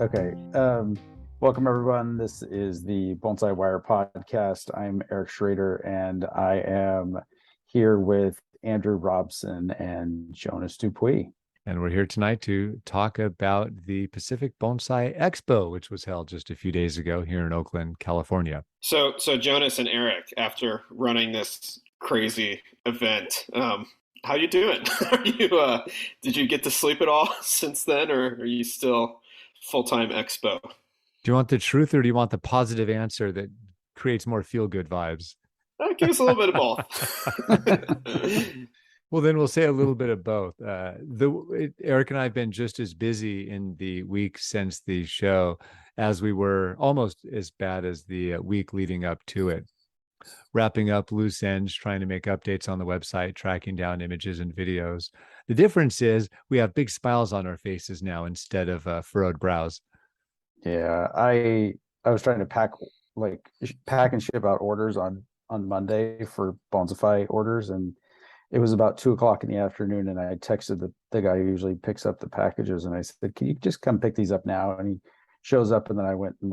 Okay. Welcome everyone. This is the Bonsai Wire podcast. I'm Eric Schrader, and I am here with Andrew Robson and Jonas Dupuich. And we're here tonight to talk about the Pacific Bonsai Expo, which was held just a few days ago here in Oakland, California. So Jonas and Eric, after running this crazy event, how you doing? Are did you get to sleep at all since then, or are you still full-time expo? Do you want the truth or do you want the positive answer that creates more feel-good vibes? Give us a little bit of both. Well, then we'll say a little bit of both. Eric and I have been just as busy in the week since the show as we were, almost as bad as the week leading up to it. Wrapping up loose ends, trying to make updates on the website, tracking down images and videos. The difference is we have big smiles on our faces now instead of furrowed brows. Yeah, I was trying to pack and ship out orders on Monday for Bonsai orders, and it was about 2 o'clock in the afternoon, and I texted the guy who usually picks up the packages, and I said, "Can you just come pick these up now?" And he shows up, and then I went and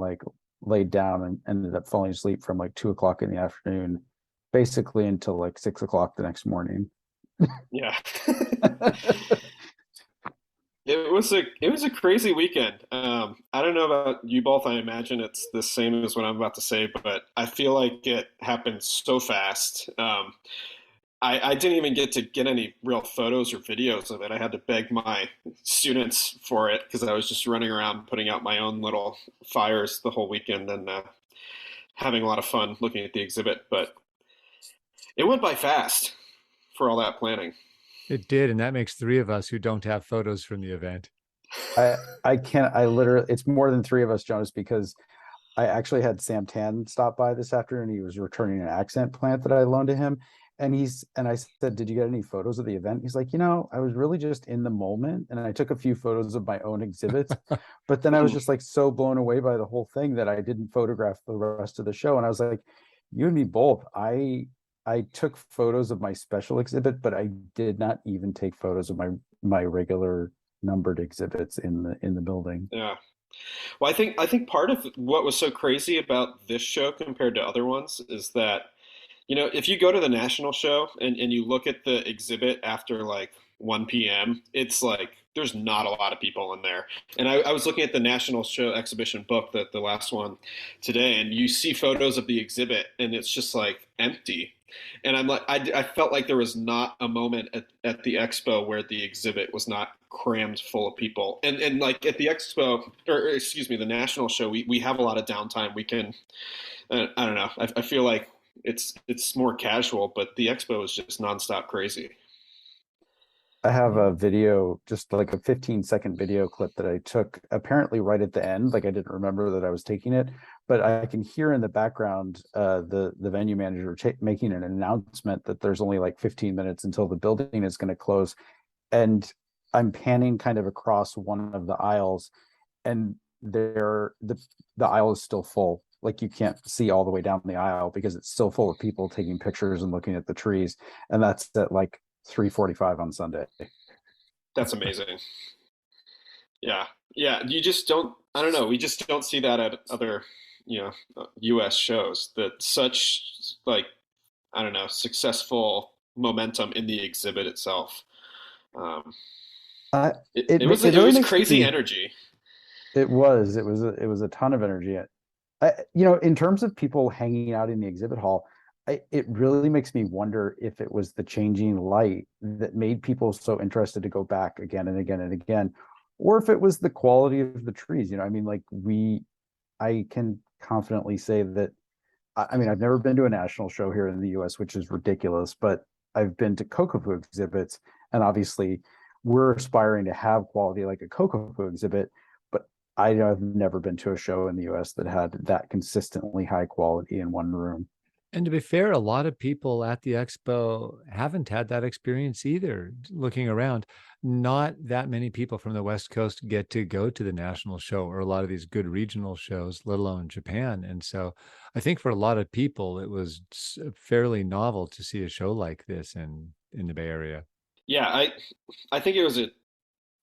laid down and ended up falling asleep from 2 o'clock in the afternoon, basically until 6 o'clock the next morning. Yeah. It was a crazy weekend. I don't know about you both. I imagine it's the same as what I'm about to say, but I feel like it happened so fast. I didn't even get any real photos or videos of it. I had to beg my students for it because I was just running around putting out my own little fires the whole weekend and having a lot of fun looking at the exhibit. But it went by fast for all that planning. It did, and that makes three of us who don't have photos from the event. I can't. I literally, it's more than three of us, Jonas, because I actually had Sam Tan stop by this afternoon. He was returning an accent plant that I loaned to him. And I said, "Did you get any photos of the event?" He's like, "I was really just in the moment, and I took a few photos of my own exhibits, but then I was just so blown away by the whole thing that I didn't photograph the rest of the show." And I was like, "You and me both. I took photos of my special exhibit, but I did not even take photos of my regular numbered exhibits in the building." Yeah. Well, I think part of what was so crazy about this show compared to other ones is that, if you go to the national show and you look at the exhibit after 1 p.m., it's like there's not a lot of people in there. And I was looking at the national show exhibition book, the last one today, and you see photos of the exhibit and it's just empty. And I felt like there was not a moment at the expo where the exhibit was not crammed full of people. And at the expo, or excuse me, the national show, we have a lot of downtime. We can, I don't know, I feel like it's more casual, but the expo is just nonstop crazy. I have a video, just a 15-second video clip that I took apparently right at the end. I didn't remember that I was taking it, but I can hear in the background the venue manager making an announcement that there's only 15 minutes until the building is going to close. And I'm panning kind of across one of the aisles, and the aisle is still full. You can't see all the way down the aisle because it's still full of people taking pictures and looking at the trees. And that's at 3:45 on Sunday. That's amazing. Yeah. Yeah. You just don't, I don't know. We just don't see that at other, US shows, that such I don't know, successful momentum in the exhibit itself. Um, it Really was makes crazy me. energy. It was a ton of energy. In terms of people hanging out in the exhibit hall, it really makes me wonder if it was the changing light that made people so interested to go back again and again and again, or if it was the quality of the trees. I can confidently say that. I've never been to a national show here in the U.S., which is ridiculous, but I've been to Kokofu exhibits, and obviously we're aspiring to have quality like a Kokofu exhibit, but I have never been to a show in the U.S. that had that consistently high quality in one room. And to be fair, a lot of people at the expo haven't had that experience either. Looking around, not that many people from the West Coast get to go to the national show or a lot of these good regional shows, let alone Japan. And so I think for a lot of people, it was fairly novel to see a show like this in the Bay Area. Yeah. I think it was a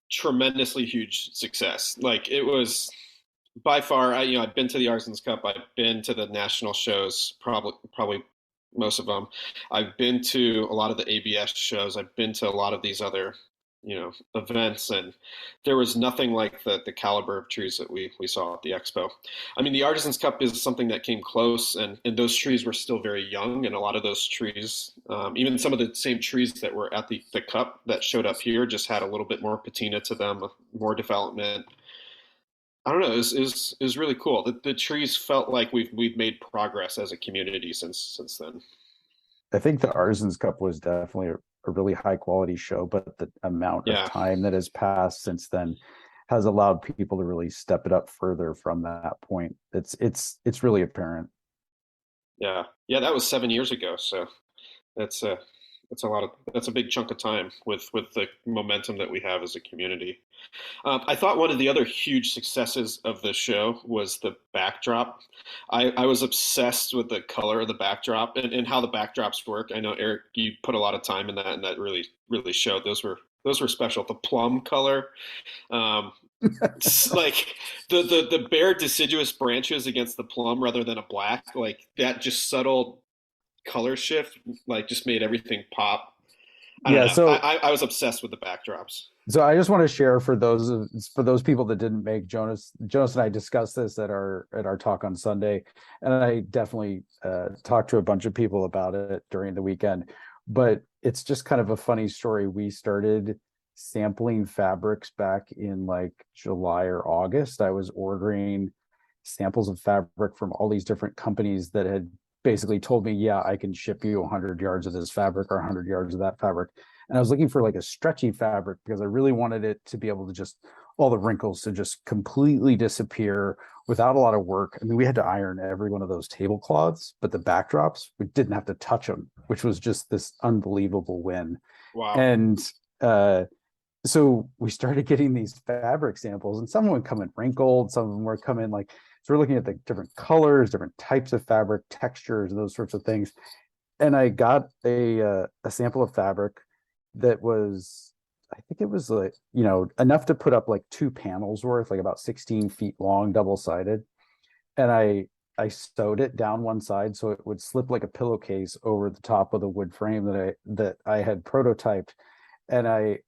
tremendously huge success. It was, by far, I've been to the Artisans Cup. I've been to the national shows, probably most of them. I've been to a lot of the ABS shows. I've been to a lot of these other, events, and there was nothing like the caliber of trees that we saw at the expo. I mean, the Artisans Cup is something that came close, and those trees were still very young, and a lot of those trees, even some of the same trees that were at the cup that showed up here, just had a little bit more patina to them, more development. I don't know. It was really cool. The trees felt like we've made progress as a community since then. I think the Artisans Cup was definitely a really high quality show, but the amount of Yeah, time that has passed since then has allowed people to really step it up further from that point. It's really apparent. yeah, yeah. That was 7 years ago. So that's a that's a big chunk of time with the momentum that we have as a community. I thought one of the other huge successes of the show was the backdrop. I was obsessed with the color of the backdrop and how the backdrops work. I know Eric, you put a lot of time in that, and that really showed. Those were special. The plum color, um, like the bare deciduous branches against the plum rather than a black, like that just subtle color shift, like just made everything pop. I don't Yeah, know. so I was obsessed with the backdrops. so I just want to share for those people that didn't make Jonas and I discussed this at our talk on Sunday, and I definitely talked to a bunch of people about it during the weekend. But it's just kind of a funny story. We started sampling fabrics back in like July or August. I was ordering samples of fabric from all these different companies that had basically told me, yeah, I can ship you 100 yards of this fabric or 100 yards of that fabric. And I was looking for like a stretchy fabric because I really wanted it to be able to just all the wrinkles to just completely disappear without a lot of work. I mean, we had to iron every one of those tablecloths, but the backdrops, we didn't have to touch them, which was just this unbelievable win. Wow. And so we started getting these fabric samples, and some would come in wrinkled, some of them were coming like, so we're looking at the different colors, different types of fabric, textures, and those sorts of things. And I got a sample of fabric that was, I think it was like, enough to put up like two panels worth, like about 16 feet long, double sided. And I sewed it down one side so it would slip like a pillowcase over the top of the wood frame that I had prototyped. And I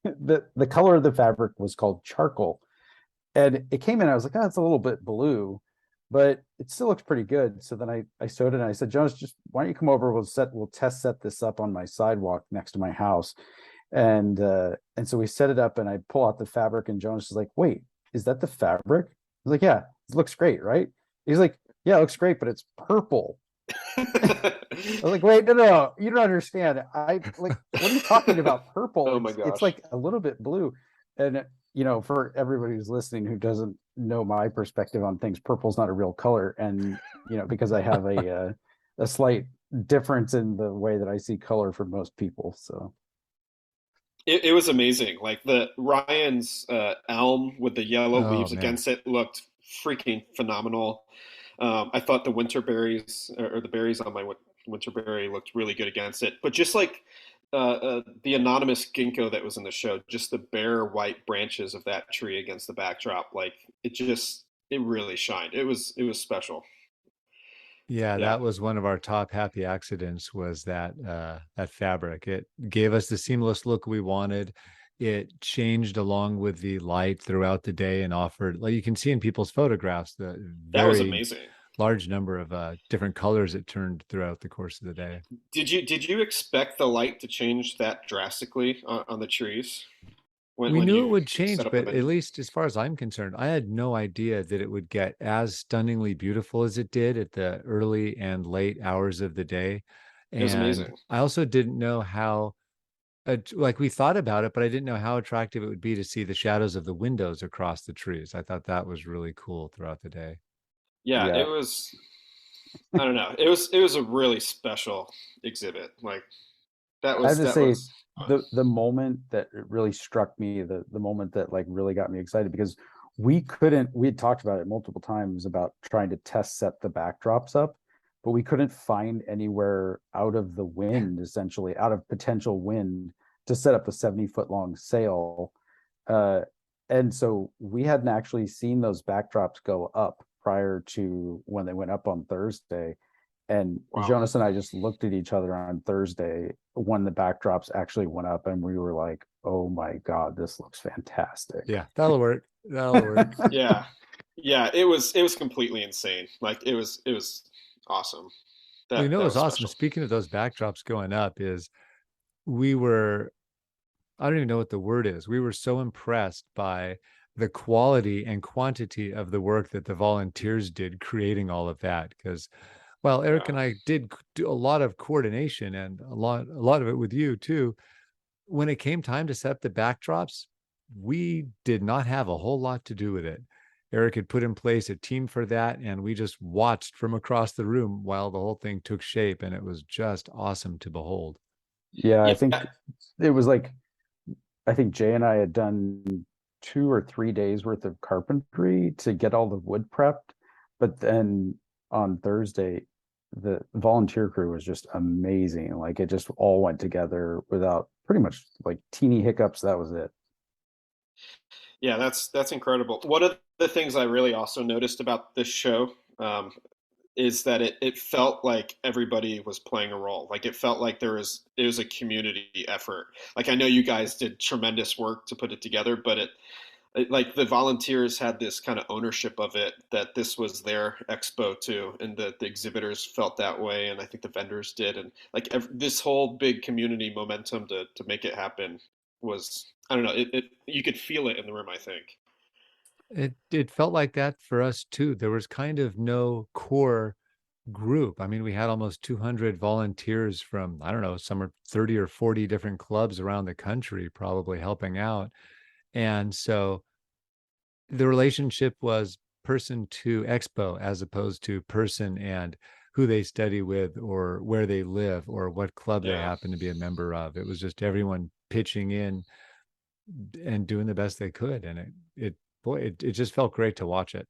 the color of the fabric was called charcoal. And it came in, I was like, oh, it's a little bit blue, but it still looks pretty good. So then I sewed it and I said, Jonas, just why don't you come over? We'll test set this up on my sidewalk next to my house. And so we set it up and I pull out the fabric and Jonas is like, wait, is that the fabric? I was like, yeah, it looks great, right? He's like, yeah, it looks great, but it's purple. I was like, wait, no, you don't understand. I like, what are you talking about? Purple. Oh my It's gosh. like a little bit blue. And for everybody who's listening who doesn't know my perspective on things, purple's not a real color. And because I have a slight difference in the way that I see color for most people. So It was amazing. Like the Ryan's elm with the yellow Oh leaves man. against it looked freaking phenomenal. I thought the winter berries or the berries on my winter berry looked really good against it. But just like the anonymous ginkgo that was in the show, just the bare white branches of that tree against the backdrop, like it really shined. It was special. Yeah, Yeah. that was one of our top happy accidents was that fabric. It gave us the seamless look we wanted. It changed along with the light throughout the day and offered, like you can see in people's photographs, the That was very amazing. large number of different colors it turned throughout the course of the day. Did you expect the light to change that drastically on the trees We when knew it you would set change, up the but at venue? least as far as I'm concerned, I had no idea that it would get as stunningly beautiful as it did at the early and late hours of the day. It was And amazing. I also didn't know how, like we thought about it, but I didn't know how attractive it would be to see the shadows of the windows across the trees. I thought that was really cool throughout the day. Yeah, it yeah, was. I don't know. It was a really special exhibit. Like that I have was to that say was. the moment that it really struck me, the moment that like really got me excited because we had talked about it multiple times about trying to test set the backdrops up, but we couldn't find anywhere out of the wind, essentially out of potential wind to set up a 70-foot long sail. Uh And so we hadn't actually seen those backdrops go up prior to when they went up on Thursday. And Wow. Jonas and I just looked at each other on Thursday when the backdrops actually went up, and we were like, "Oh my God, this looks fantastic." Yeah, that'll work. That'll work. Yeah. Yeah, it was completely insane. Like it was awesome. Well, you That know, that what's was awesome. special. Speaking of those backdrops going up, is we were, I don't even know what the word is. We were so impressed by the quality and quantity of the work that the volunteers did creating all of that. Because, well, Eric Yeah. and I did do a lot of coordination and a lot of it with you too. When it came time to set up the backdrops, we did not have a whole lot to do with it. Eric had put in place a team for that, and we just watched from across the room while the whole thing took shape, and it was just awesome to behold. Yeah, I Yeah. think it was like, I think Jay and I had done 2 or 3 days worth of carpentry to get all the wood prepped. But then on Thursday, the volunteer crew was just amazing. Like it just all went together without pretty much like teeny hiccups. That was it. Yeah, that's incredible. One of the things I really also noticed about this show is that it felt like everybody was playing a role. Like it felt like it was a community effort. Like I know you guys did tremendous work to put it together, but like the volunteers had this kind of ownership of it, that this was their expo too, and the exhibitors felt that way, and I think the vendors did, and like this whole big community momentum to make it happen was, I don't know, it you could feel it in the room, I think. It felt like that for us too. There was kind of no core group. I mean, we had almost 200 volunteers from, I don't know, some are 30 or 40 different clubs around the country, probably helping out. And so the relationship was person to expo as opposed to person and who they study with or where they live or what club they Yeah. happen to be a member of. It was just everyone pitching in and doing the best they could. And it just felt great to watch it.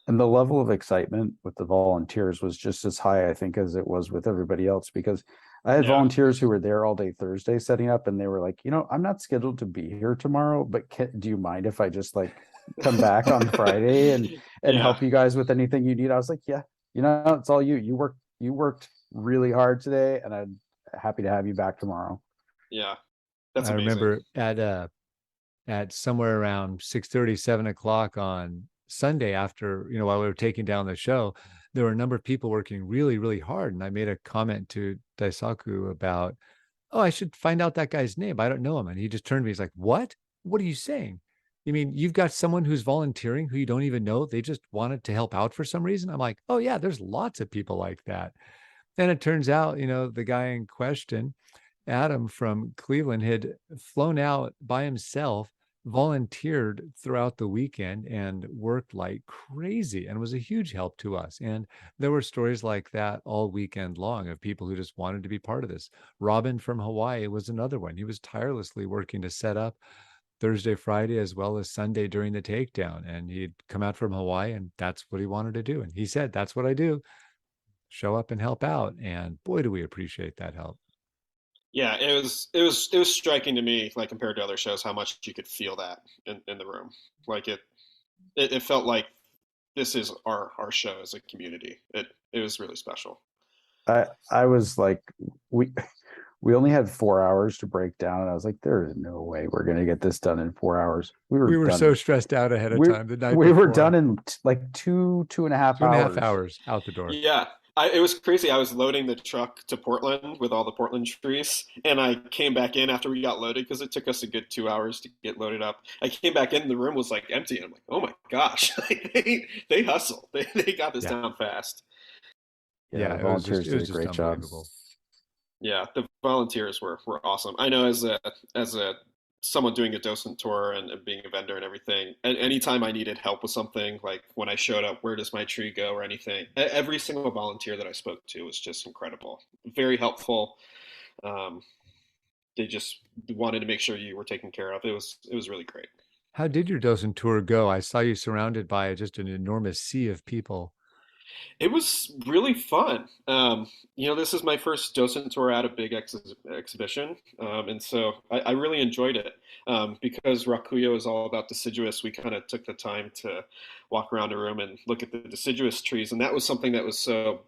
And the level of excitement with the volunteers was just as high, I think, as it was with everybody else, because I had Yeah. volunteers who were there all day Thursday setting up, and they were like, I'm not scheduled to be here tomorrow, but do you mind if I just like come back on Friday and Yeah. help you guys with anything you need? I was like, yeah, it's all you. You worked really hard today, and I'm happy to have you back tomorrow. Yeah. That's I amazing. remember at somewhere around 6:30, 7 o'clock on Sunday, after, while we were taking down the show, there were a number of people working really, really hard. And I made a comment to Daisaku about, oh, I should find out that guy's name. I don't know him. And he just turned to me. He's like, what? What are you saying? You mean you've got someone who's volunteering who you don't even know? They just wanted to help out for some reason. I'm like, oh, yeah, there's lots of people like that. And it turns out, the guy in question, Adam from Cleveland, had flown out by himself, volunteered throughout the weekend, and worked like crazy and was a huge help to us. And there were stories like that all weekend long of people who just wanted to be part of this. Robin from Hawaii was another one. He was tirelessly working to set up Thursday, Friday, as well as Sunday during the takedown. And he'd come out from Hawaii, and that's what he wanted to do. And he said, that's what I do, show up and help out. And boy, do we appreciate that help. Yeah, it was striking to me, like compared to other shows, how much you could feel that in the room. Like it felt like this is our show as a community. It was really special. I was like, we we only had 4 hours to break down, and I was like, there is no way we're gonna get this done in 4 hours. We were We were so done. stressed out ahead of We time the night we were done before. in like two and a half 2.5 hours. hours out the door. Yeah, it was crazy. I was loading the truck to Portland with all the Portland trees, and I came back in after we got loaded because it took us a good 2 hours to get loaded up. I came back in, the room was like empty, and I'm like, oh my gosh, like, they hustle. They got this Yeah. down fast. Yeah, Yeah, the it was just volunteers it did was a just great job. unbelievable. Yeah, the volunteers were awesome. I know as a someone doing a docent tour and being a vendor and everything, and anytime I needed help with something, like when I showed up, where does my tree go or anything, every single volunteer that I spoke to was just incredible, very helpful. Um, they just wanted to make sure you were taken care of. It was really great. How did your docent tour go? I saw you surrounded by just an enormous sea of people. It was really fun. This is my first docent tour at a big exhibition, and so I really enjoyed it. Because Rakuyo is all about deciduous, we kind of took the time to walk around the room and look at the deciduous trees, and that was something that was so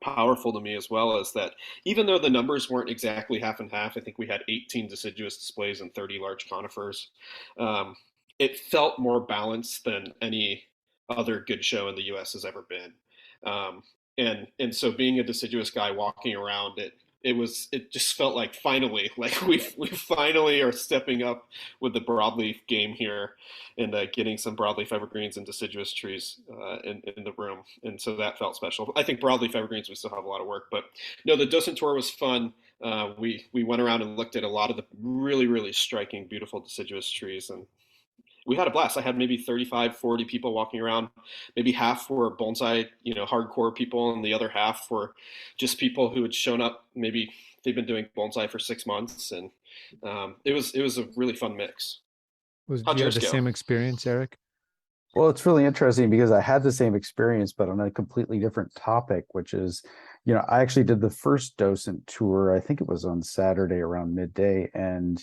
powerful to me as well, as that even though the numbers weren't exactly half and half, I think we had 18 deciduous displays and 30 large conifers. Um, it felt more balanced than any other good show in the U.S. has ever been. Um, and so being a deciduous guy walking around it just felt like finally like we finally are stepping up with the broadleaf game here and getting some broadleaf evergreens and deciduous trees in the room, and so that felt special. I think broadleaf evergreens we still have a lot of work, but no, the docent tour was fun. We went around and looked at a lot of the really striking beautiful deciduous trees, and we had a blast. I had maybe 35, 40 people walking around. Maybe half were bonsai, hardcore people, and the other half were just people who had shown up. Maybe they've been doing bonsai for 6 months, and it was a really fun mix. Do How'd you have yours the go? same experience, Eric? Well, it's really interesting because I had the same experience, but on a completely different topic, which is, I actually did the first docent tour. I think it was on Saturday around midday, and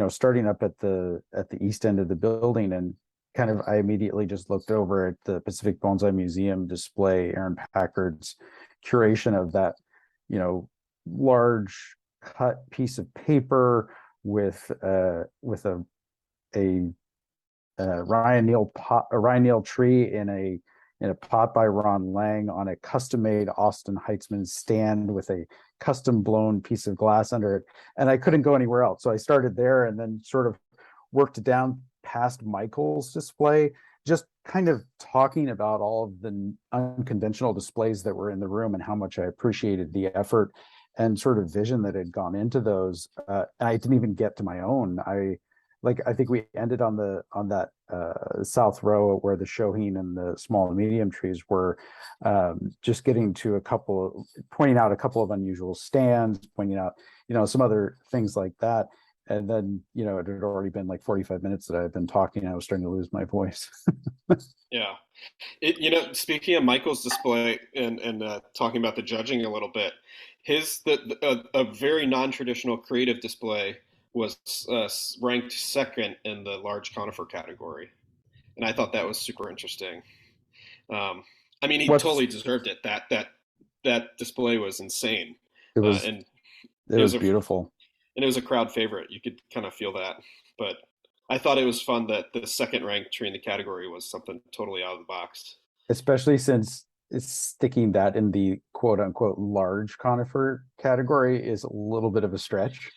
starting up at the east end of the building, and kind of I immediately just looked over at the Pacific Bonsai Museum display, Aaron Packard's curation of that, large cut piece of paper with a a Ryan Neal tree in a pot by Ron Lang on a custom made Austin Heitzman stand with a custom blown piece of glass under it. And I couldn't go anywhere else. So I started there and then sort of worked down past Michael's display, just kind of talking about all of the unconventional displays that were in the room and how much I appreciated the effort and sort of vision that had gone into those. And I didn't even get to my own. I think we ended on that south row where the shohin and the small and medium trees were, just getting to pointing out a couple of unusual stands, pointing out some other things like that. And then it had already been like 45 minutes that I had been talking, and I was starting to lose my voice. Yeah. Speaking of Michael's display and talking about the judging a little bit, a very non-traditional creative display was ranked second in the large conifer category, and I thought that was super interesting. Um, I mean, he What's totally deserved it. That display was insane, it was and it it was was beautiful. it was a crowd favorite. You could kind of feel that, but I thought it was fun that the second ranked tree in the category was something totally out of the box. Especially since it's sticking that in the quote unquote large conifer category is a little bit of a stretch.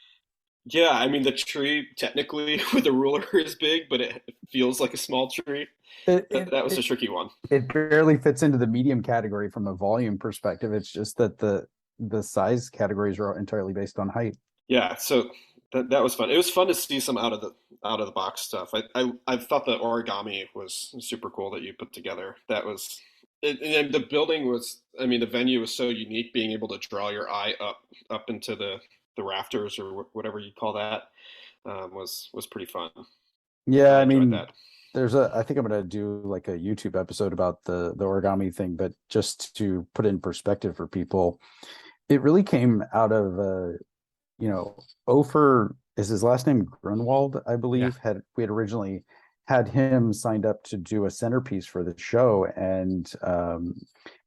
Yeah, I mean the tree technically with a ruler is big, but it feels like a small tree. It, That, it, that was a it, tricky one. it barely fits into the medium category from a volume perspective. It's just that the size categories are entirely based on height. Yeah, so that was fun. It was fun to see some out of the box stuff. I thought the origami was super cool that you put together. That was and the building was, I mean, the venue was so unique, being able to draw your eye up into the rafters or whatever you call that, was pretty fun. Yeah, I I enjoyed mean, that. I think I'm gonna do like a YouTube episode about the origami thing, but just to put in perspective for people, it really came out of you know, Ofer is his last name, Grunwald, I Yeah. believe. We had originally had him signed up to do a centerpiece for the show, and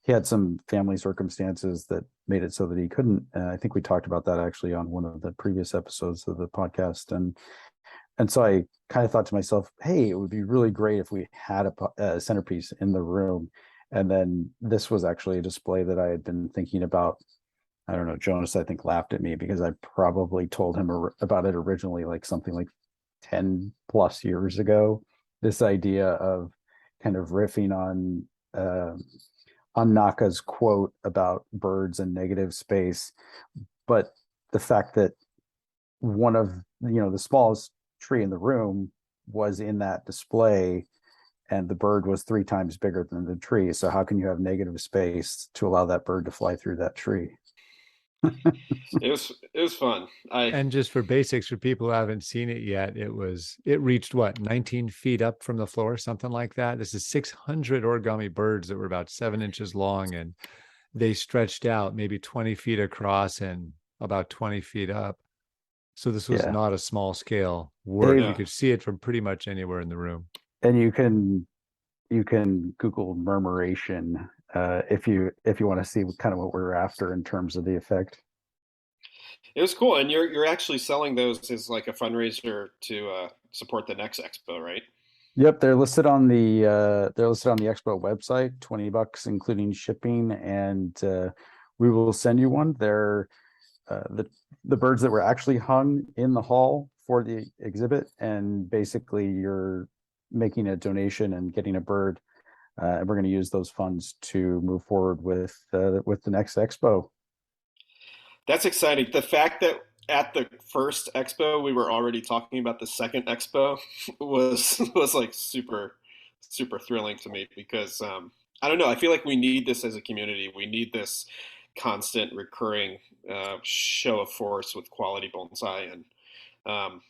he had some family circumstances that made it so that he couldn't. I think we talked about that actually on one of the previous episodes of the podcast, and so I kind of thought to myself, hey, it would be really great if we had a centerpiece in the room. And then this was actually a display that I had been thinking about. I don't know, Jonas, I think, laughed at me because I probably told him about it originally, like something like 10 plus years ago. This idea of kind of riffing on Naka's quote about birds and negative space, but the fact that one of the smallest tree in the room was in that display, and the bird was 3 times bigger than the tree. So how can you have negative space to allow that bird to fly through that tree? It was fun. And just for basics, for people who haven't seen it yet, it reached what, 19 feet up from the floor, something like that. This is 600 origami birds that were about 7 inches long, and they stretched out maybe 20 feet across and about 20 feet up. So this was Yeah. not a small scale work. They've, You Yeah. could see it from pretty much anywhere in the room. and you can Google murmuration if you want to see kind of what we're after in terms of the effect. It was cool, and you're actually selling those as like a fundraiser to support the next expo, right? Yep, they're listed on the expo website, $20 including shipping, and we will send you one. They're the birds that were actually hung in the hall for the exhibit, and basically you're making a donation and getting a bird, and we're going to use those funds to move forward with the next expo. That's exciting. The fact that at the first expo we were already talking about the second expo was like super thrilling to me because I don't know. I feel like we need this as a community. We need this constant recurring show of force with quality bonsai, and um,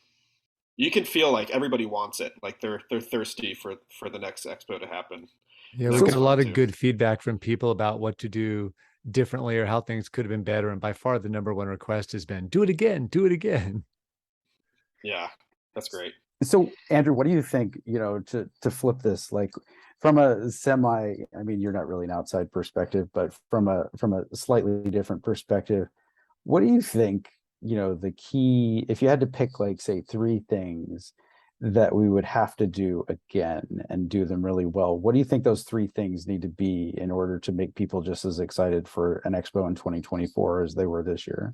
you can feel like everybody wants it. Like they're thirsty for the next expo to happen. Yeah, And we that got was a fun lot of too. good feedback from people about what to do differently or how things could have been better. And by far, the number one request has been do it again, do it again. Yeah, that's great. So, Andrew, what do you think, to flip this, like from a semi, I mean, you're not really an outside perspective, but from a slightly different perspective, what do you think, the key, if you had to pick like say three things that we would have to do again and do them really well, what do you think those three things need to be in order to make people just as excited for an expo in 2024 as they were this year?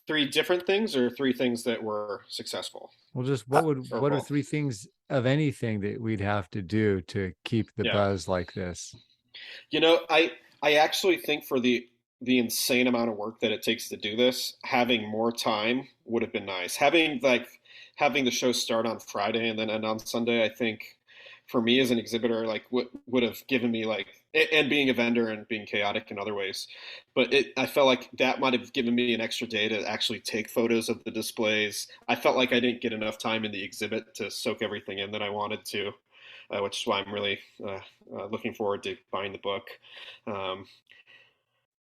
Three different things or three things that were successful Well, just Uh, or what are both? three things of anything that we'd have to do to keep the Yeah. buzz like this? I actually think for the insane amount of work that it takes to do this, having more time would have been nice. Having the show start on Friday and then end on Sunday, I think for me as an exhibitor, like would have given me like and being a vendor and being chaotic in other ways, but I felt like that might have given me an extra day to actually take photos of the displays. I felt like I didn't get enough time in the exhibit to soak everything in that I wanted to, which is why I'm really looking forward to buying the book. Um,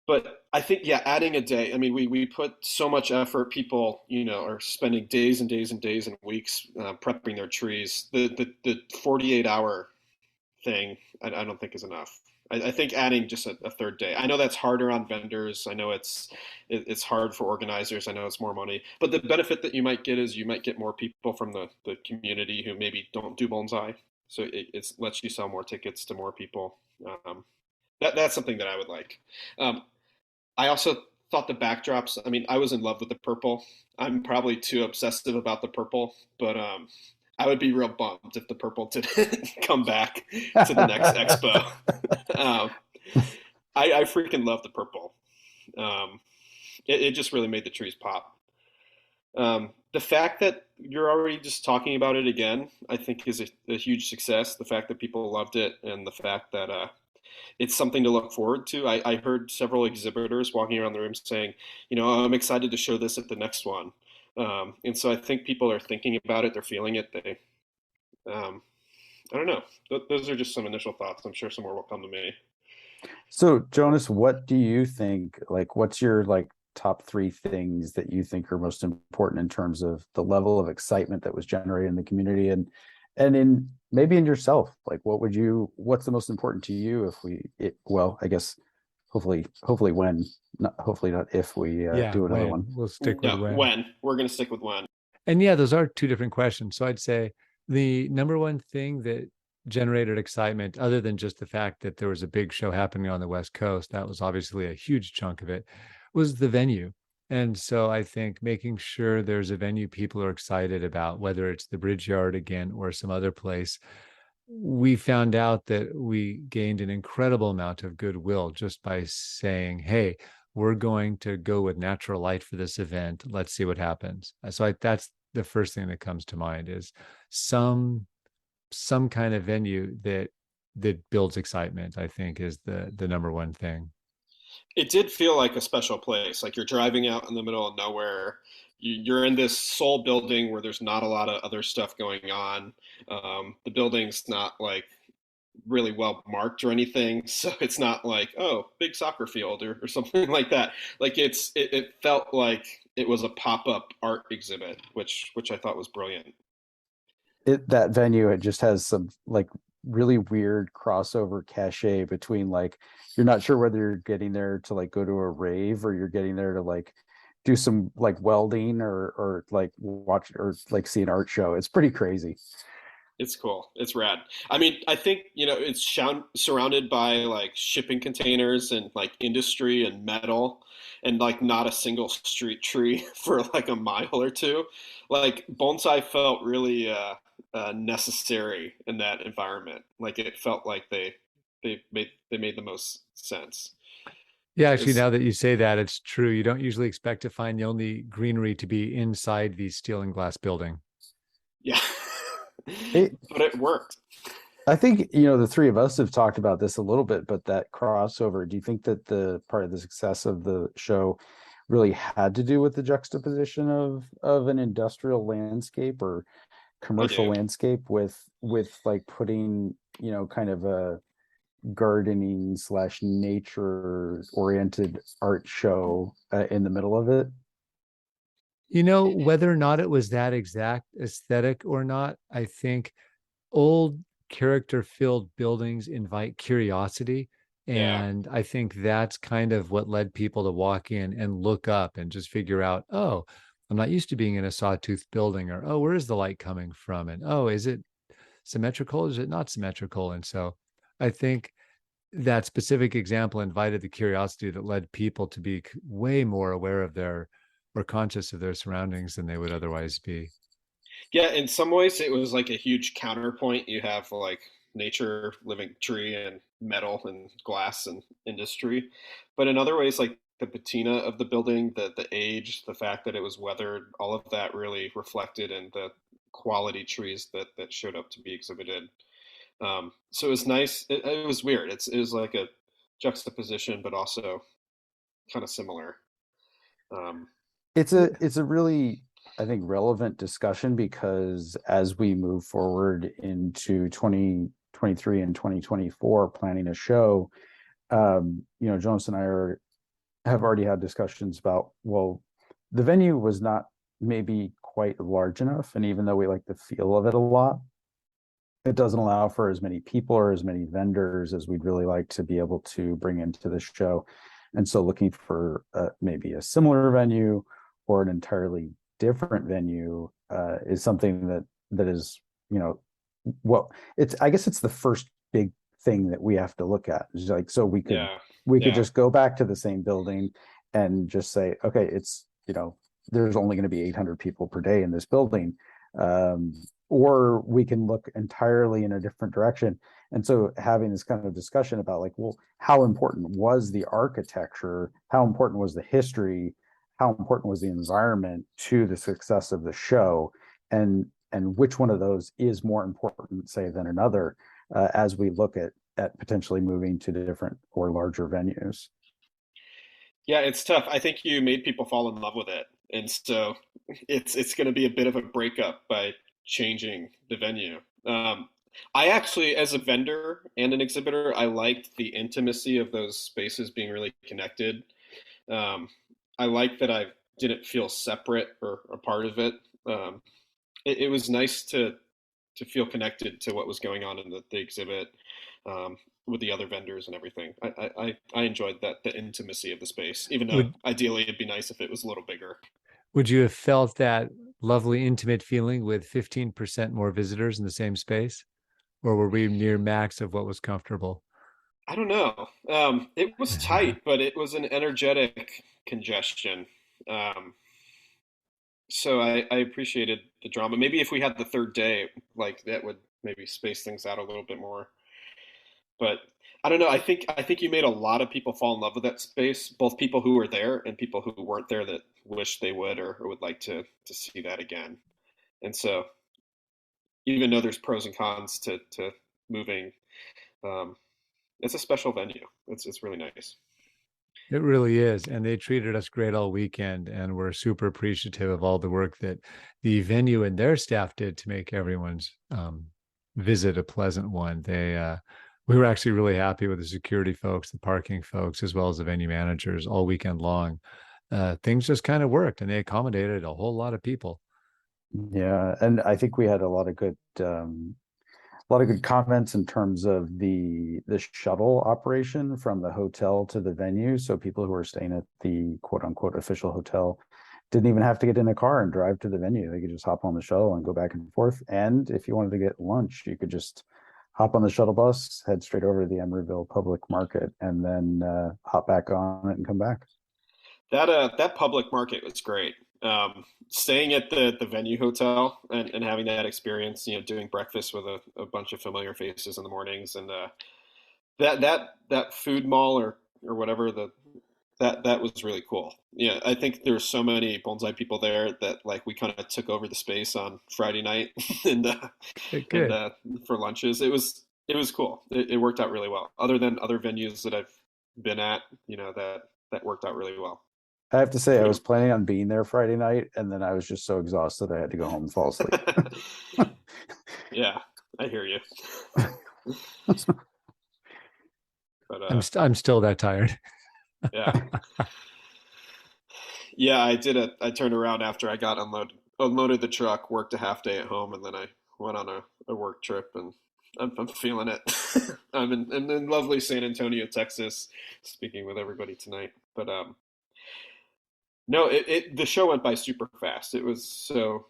but I think, yeah, adding a day. I mean, we put so much effort. People, are spending days and days and days and weeks prepping their trees. The 48-hour thing, I don't think is enough. I think adding just a third day. I know that's harder on vendors. I know it's hard for organizers. I know it's more money. But the benefit that you might get is you might get more people from the community who maybe don't do bonsai. So it lets you sell more tickets to more people. That's something that I would like. Um, I also thought the backdrops. I mean, I was in love with the purple. I'm probably too obsessive about the purple, but I would be real bummed if the purple didn't come back to the next expo. um, I freaking love the purple. Um, it just really made the trees pop. The fact that you're already just talking about it again, I think, is a huge success. The fact that people loved it, and the fact that it's something to look forward to. I heard several exhibitors walking around the room saying, I'm excited to show this at the next one. And so I think people are thinking about it. They're feeling it. Um, I don't know. Those are just some initial thoughts. I'm sure some more will come to me. So, Jonas, what do you think? Like, what's your like top three things that you think are most important in terms of the level of excitement that was generated in the community and in maybe in yourself? Like, what's the most important to you if well, I guess hopefully when, not hopefully not if we Yeah, do another when. one. We'll stick with Yeah, when. when. We're going to stick with when. And yeah, those are two different questions. So I'd say the number one thing that generated excitement, other than just the fact that there was a big show happening on the West Coast, that was obviously a huge chunk of it, was the venue. And so I think making sure there's a venue people are excited about, whether it's the Bridge Yard again or some other place, we found out that we gained an incredible amount of goodwill just by saying, hey, we're going to go with natural light for this event. Let's see what happens. So that's the first thing that comes to mind is some kind of venue that builds excitement, I think, is the number one thing. It did feel like a special place. Like you're driving out in the middle of nowhere. You're in this sole building where there's not a lot of other stuff going on. The building's not like really well marked or anything, so it's not like, oh, big soccer field or something like that. Like it felt like it was a pop-up art exhibit, which I thought was brilliant. That venue, it just has some like really weird crossover cachet between like you're not sure whether you're getting there to like go to a rave or you're getting there to like do some like welding or like watch or like see an art show. It's pretty crazy. It's cool. It's rad. I mean, I think, it's surrounded by like shipping containers and like industry and metal and like not a single street tree for like a mile or two. Like bonsai felt really necessary in that environment. Like it felt like they made the most sense. Yeah, actually, It's now that you say that, it's true. You don't usually expect to find the only greenery to be inside the steel and glass building. yeah. It, But it worked. I think, the three of us have talked about this a little bit, but that crossover, do you think that the part of the success of the show really had to do with the juxtaposition of an industrial landscape or I commercial do. landscape with like putting, kind of a gardening slash nature oriented art show in the middle of it? Whether or not it was that exact aesthetic or not, I think old character filled buildings invite curiosity. Yeah. And I think that's kind of what led people to walk in and look up and just figure out, oh, I'm not used to being in a sawtooth building, or, oh, where is the light coming from? And, oh, is it symmetrical? Is it not symmetrical? And so I think that specific example invited the curiosity that led people to be way more aware of their or conscious of their surroundings than they would otherwise be. Yeah, in some ways it was like a huge counterpoint. You have like nature, living tree, and metal and glass and industry. But in other ways, like the patina of the building, the age, the fact that it was weathered, all of that really reflected in the quality trees that showed up to be exhibited. So it was nice. It was weird. It was like a juxtaposition, but also kind of similar. Um, It's a Yeah. it's a really, I think, relevant discussion because as we move forward into 2023 and 2024 planning a show, Jonas and I have already had discussions about, well, the venue was not maybe quite large enough, and even though we like the feel of it a lot, it doesn't allow for as many people or as many vendors as we'd really like to be able to bring into the show. And so looking for maybe a similar venue or an entirely different venue is something that is, well, it's, I guess it's the first big thing that we have to look at. It's like, so yeah, we could yeah. just go back to the same building and just say, okay, it's, there's only going to be 800 people per day in this building. Um, or we can look entirely in a different direction. And so having this kind of discussion about like, well, how important was the architecture? How important was the history? How important was the environment to the success of the show? And which one of those is more important, say, than another, as we look at potentially moving to different or larger venues. Yeah, it's tough. I think you made people fall in love with it, and so it's going to be a bit of a breakup by changing the venue. I actually, as a vendor and an exhibitor, I liked the intimacy of those spaces being really connected. Um, I like that I didn't feel separate or a part of it. Um, it was nice to feel connected to what was going on in the exhibit um, with the other vendors and everything. I enjoyed that the intimacy of the space, even though Would ideally it'd be nice if it was a little bigger. would you have felt that lovely intimate feeling with 15% more visitors in the same space? Or were we near max of what was comfortable? I don't know. It was tight, but it was an energetic congestion. Um, so I appreciated the drama. Maybe if we had the third day, like that would maybe space things out a little bit more. But I don't know. I think you made a lot of people fall in love with that space, both people who were there and people who weren't there that wish they would or would like to see that again. And so even though there's pros and cons to moving, um, it's a special venue. It's really nice. It really is. And they treated us great all weekend. And we're super appreciative of all the work that the venue and their staff did to make everyone's visit a pleasant one. We were actually really happy with the security folks, the parking folks, as well as the venue managers all weekend long. Things just kind of worked and they accommodated a whole lot of people. Yeah, and I think we had a lot of good comments in terms of the shuttle operation from the hotel to the venue. So people who were staying at the quote unquote official hotel didn't even have to get in a car and drive to the venue. They could just hop on the shuttle and go back and forth. And if you wanted to get lunch, you could just hop on the shuttle bus, head straight over to the Emeryville Public Market, and then hop back on it and come back. That public market was great. Staying at the venue hotel and having that experience, doing breakfast with a bunch of familiar faces in the mornings, and that food mall or whatever that was really cool. Yeah, I think there's so many bonsai people there that like we kind of took over the space on Friday night and and Good. for lunches. It was cool. It worked out really well. Other than other venues that I've been at, that worked out really well. I have to say, I Pretty. was planning on being there Friday night, and then I was just so exhausted I had to go home and fall asleep. Yeah, I hear you. But I'm still that tired. yeah, yeah. I turned around after I got unloaded the truck, worked a half day at home, and then I went on a work trip, and I'm feeling it. I'm in lovely San Antonio, Texas, speaking with everybody tonight. But no, the show went by super fast. It was so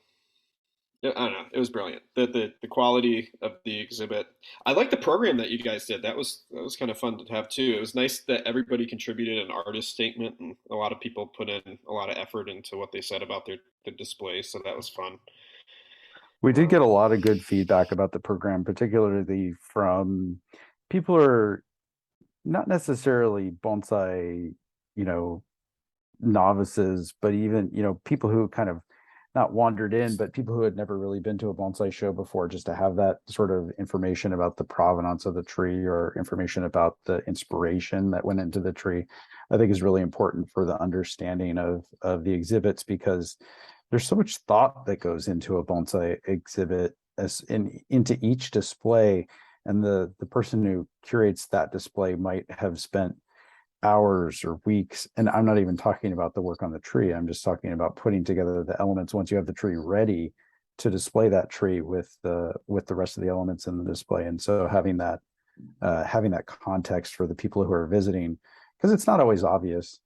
I don't know. It was brilliant. The quality of the exhibit. I like the program that you guys did. That was kind of fun to have too. It was nice that everybody contributed an artist statement, and a lot of people put in a lot of effort into what they said about their display. So that was fun. We did get a lot of good feedback about the program, particularly from people who are not necessarily bonsai, you know, novices, but even, people who kind of not wandered in, but people who had never really been to a bonsai show before, just to have that sort of information about the provenance of the tree or information about the inspiration that went into the tree, I think is really important for the understanding of the exhibits, because there's so much thought that goes into a bonsai exhibit into each display. And the person who curates that display might have spent hours or weeks, and I'm not even talking about the work on the tree. I'm just talking about putting together the elements once you have the tree ready to display that tree with the rest of the elements in the display. And so having that context for the people who are visiting, because it's not always obvious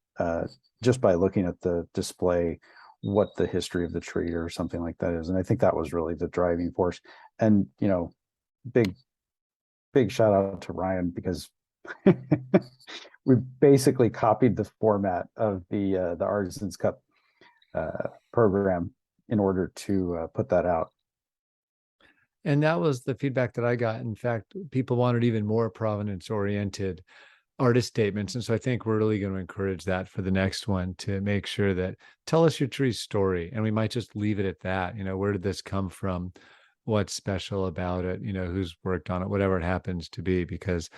just by looking at the display what the history of the tree or something like that is. And I think that was really the driving force. And big shout out to Ryan, because we basically copied the format of the Artisans Cup program in order to put that out. And that was the feedback that I got. In fact, people wanted even more provenance oriented artist statements. And so I think we're really going to encourage that for the next one, to make sure that tell us your tree's story. And we might just leave it at that. Where did this come from? What's special about it? Who's worked on it, whatever it happens to be, because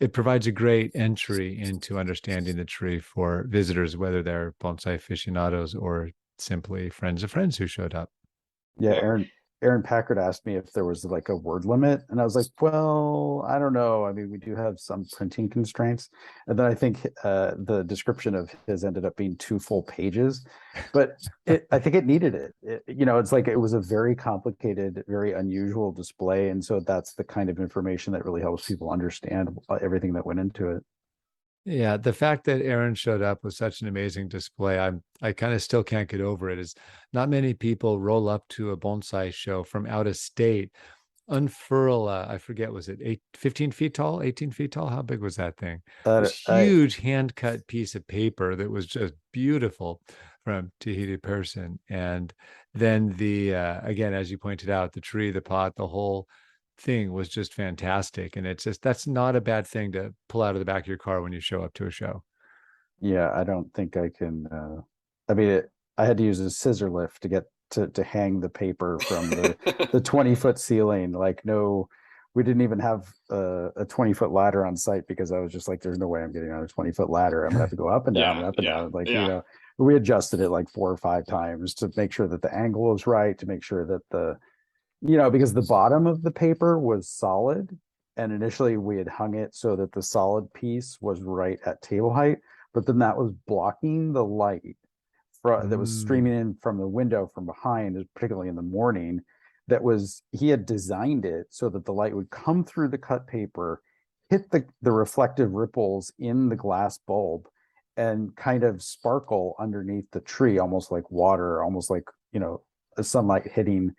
it provides a great entry into understanding the tree for visitors, whether they're bonsai aficionados or simply friends of friends who showed up. Yeah, Aaron Packard asked me if there was like a word limit, and I was like, well, I don't know. I mean, we do have some printing constraints. And then I think the description of his ended up being 2 full pages, but I think it needed it. It's like it was a very complicated, very unusual display. And so that's the kind of information that really helps people understand everything that went into it. Yeah, the fact that Aaron showed up with such an amazing display, I kind of still can't get over it. Is not many people roll up to a bonsai show from out of state, unfurl I forget, was it 15 feet tall, 18 feet tall? How big was that thing? This huge hand cut piece of paper that was just beautiful from Tahiti person. And then the again, as you pointed out, the tree, the pot, the whole thing was just fantastic. And it's just, that's not a bad thing to pull out of the back of your car when you show up to a show. Yeah, I don't think I can. I mean, I had to use a scissor lift to get to hang the paper from the 20-foot ceiling. Like, no we didn't even have a 20-foot ladder on site because I was just like, there's no way I'm getting on a 20-foot ladder. I'm gonna have to go up and down Yeah, and up and yeah, down. Like, yeah. we adjusted it like 4 or 5 times to make sure that the angle was right, to make sure that because the bottom of the paper was solid. And initially we had hung it so that the solid piece was right at table height, but then that was blocking the light that was Mm. streaming in from the window from behind, particularly in the morning. He had designed it so that the light would come through the cut paper, hit the reflective ripples in the glass bulb, and kind of sparkle underneath the tree, almost like water, almost like, a sunlight hitting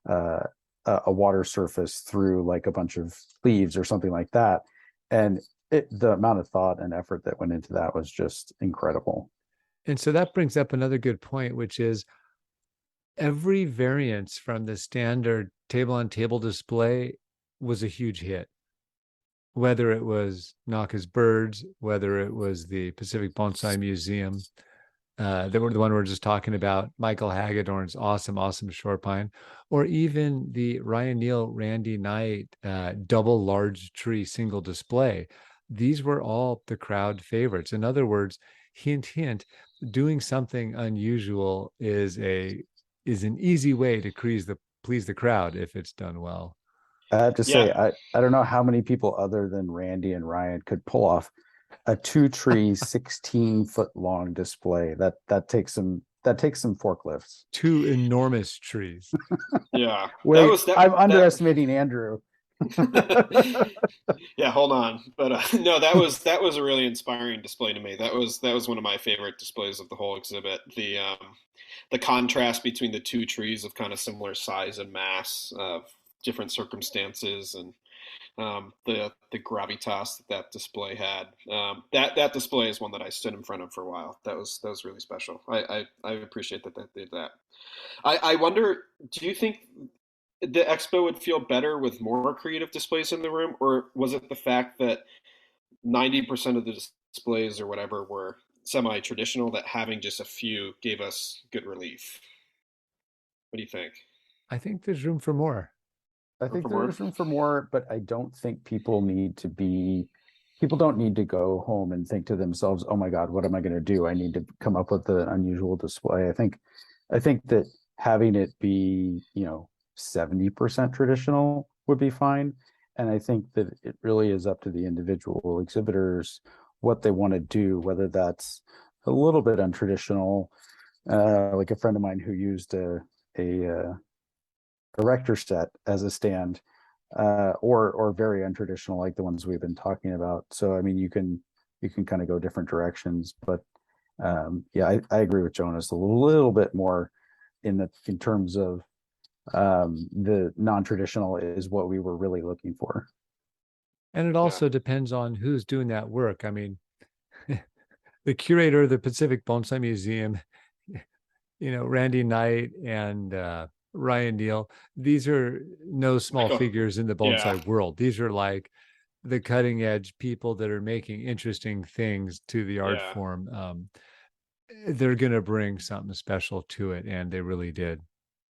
uh, a water surface through like a bunch of leaves or something like that. And the amount of thought and effort that went into that was just incredible. And so that brings up another good point, which is every variance from the standard table on table display was a huge hit. Whether it was Naka's birds, whether it was the Pacific Bonsai Museum, the one we're just talking about, Michael Hagedorn's awesome shore pine, or even the Ryan Neal, Randy Knight double large tree single display. These were all the crowd favorites. In other words, hint, hint, doing something unusual is an easy way to please the crowd if it's done well. I have to say, Yeah. I don't know how many people other than Randy and Ryan could pull off a two tree 16-foot long display. That takes some forklifts. Two enormous trees. Yeah. That Wait, was that I'm that underestimating Andrew. Yeah, hold on. But no, that was a really inspiring display to me. That was one of my favorite displays of the whole exhibit. The contrast between the two trees of kind of similar size and mass, of different circumstances, and the gravitas that display had. That display is one that I stood in front of for a while. That was really special. I appreciate that they did that. I wonder, do you think the expo would feel better with more creative displays in the room, or was it the fact that 90% of the displays or whatever were semi-traditional, that having just a few gave us good relief? What do you think? I think there's room for more. I Or think for more? there's room for more, but I don't think people don't need to go home and think to themselves, oh my God, what am I going to do? I need to come up with an unusual display. I think that having it be, 70% traditional would be fine. And I think that it really is up to the individual exhibitors what they want to do, whether that's a little bit untraditional, like a friend of mine who used a erector set as a stand, or very untraditional like the ones we've been talking about. So I mean, you can kind of go different directions, but yeah, I agree with Jonas a little bit more in terms of the non-traditional is what we were really looking for. And it Yeah. also depends on who's doing that work. I mean, the curator of the Pacific Bonsai Museum, Randy Knight and Ryan Neal, these are no small Michael. figures in the Yeah. bonsai world. These are like the cutting edge people that are making interesting things to the art Yeah. form. They're going to bring something special to it, and they really did.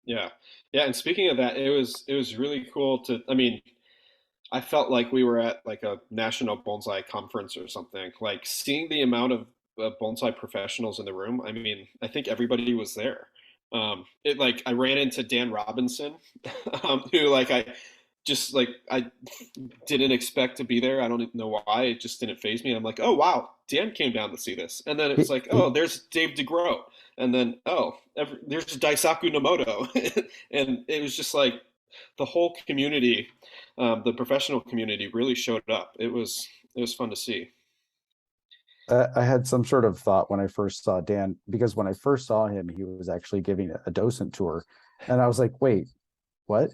Yeah. Yeah. And speaking of that, it was really cool to. I mean, I felt like we were at like a national bonsai conference or something. Like seeing the amount of bonsai professionals in the room. I mean, I think everybody was there. It like I ran into Dan Robinson, who like I didn't expect to be there. I don't even know why. It just didn't phase me. I'm like, oh wow, Dan came down to see this, and then it was He, like, he, oh, there's Dave DeGroat, and then there's Daisaku Nomoto, and it was just like the whole community, the professional community really showed up. It was fun to see. I had some sort of thought when I first saw Dan, because when I first saw him, he was actually giving a docent tour, and I was like, wait, what?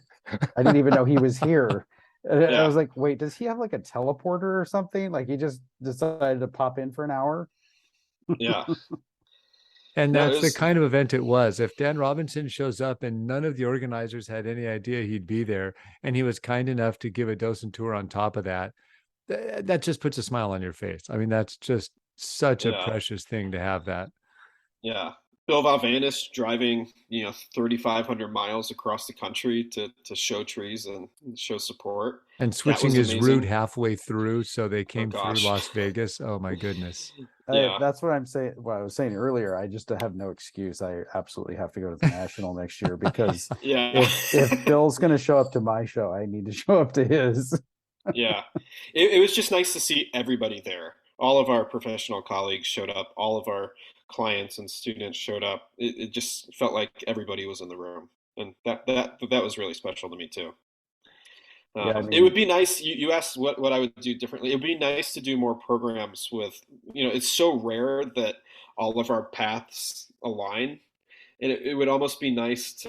I didn't even know he was here. And I Yeah, was like, wait, does he have like a teleporter or something? Like he just decided to pop in for an hour? yeah. And No, it that's the was. kind of event it was. If Dan Robinson shows up and none of the organizers had any idea he'd be there, and he was kind enough to give a docent tour on top of that, that just puts a smile on your face. I mean, that's just such a Yeah, precious thing to have that. yeah. Bill Valvanis driving, 3,500 miles across the country to show trees and show support. And That switching was his route amazing. halfway through, so they Oh came through gosh. Las Vegas. Oh my goodness. Yeah. That's what I'm saying. What I was saying earlier, I just have no excuse. I absolutely have to go to the national next year because Yeah. if Bill's going to show up to my show, I need to show up to his. Yeah. It was just nice to see everybody there. All of our professional colleagues showed up. All of our clients and students showed up. It just felt like everybody was in the room. And that was really special to me too. Yeah, I It would mean, be nice. You asked what I would do differently. It would be nice to do more programs with, it's so rare that all of our paths align. And it would almost be nice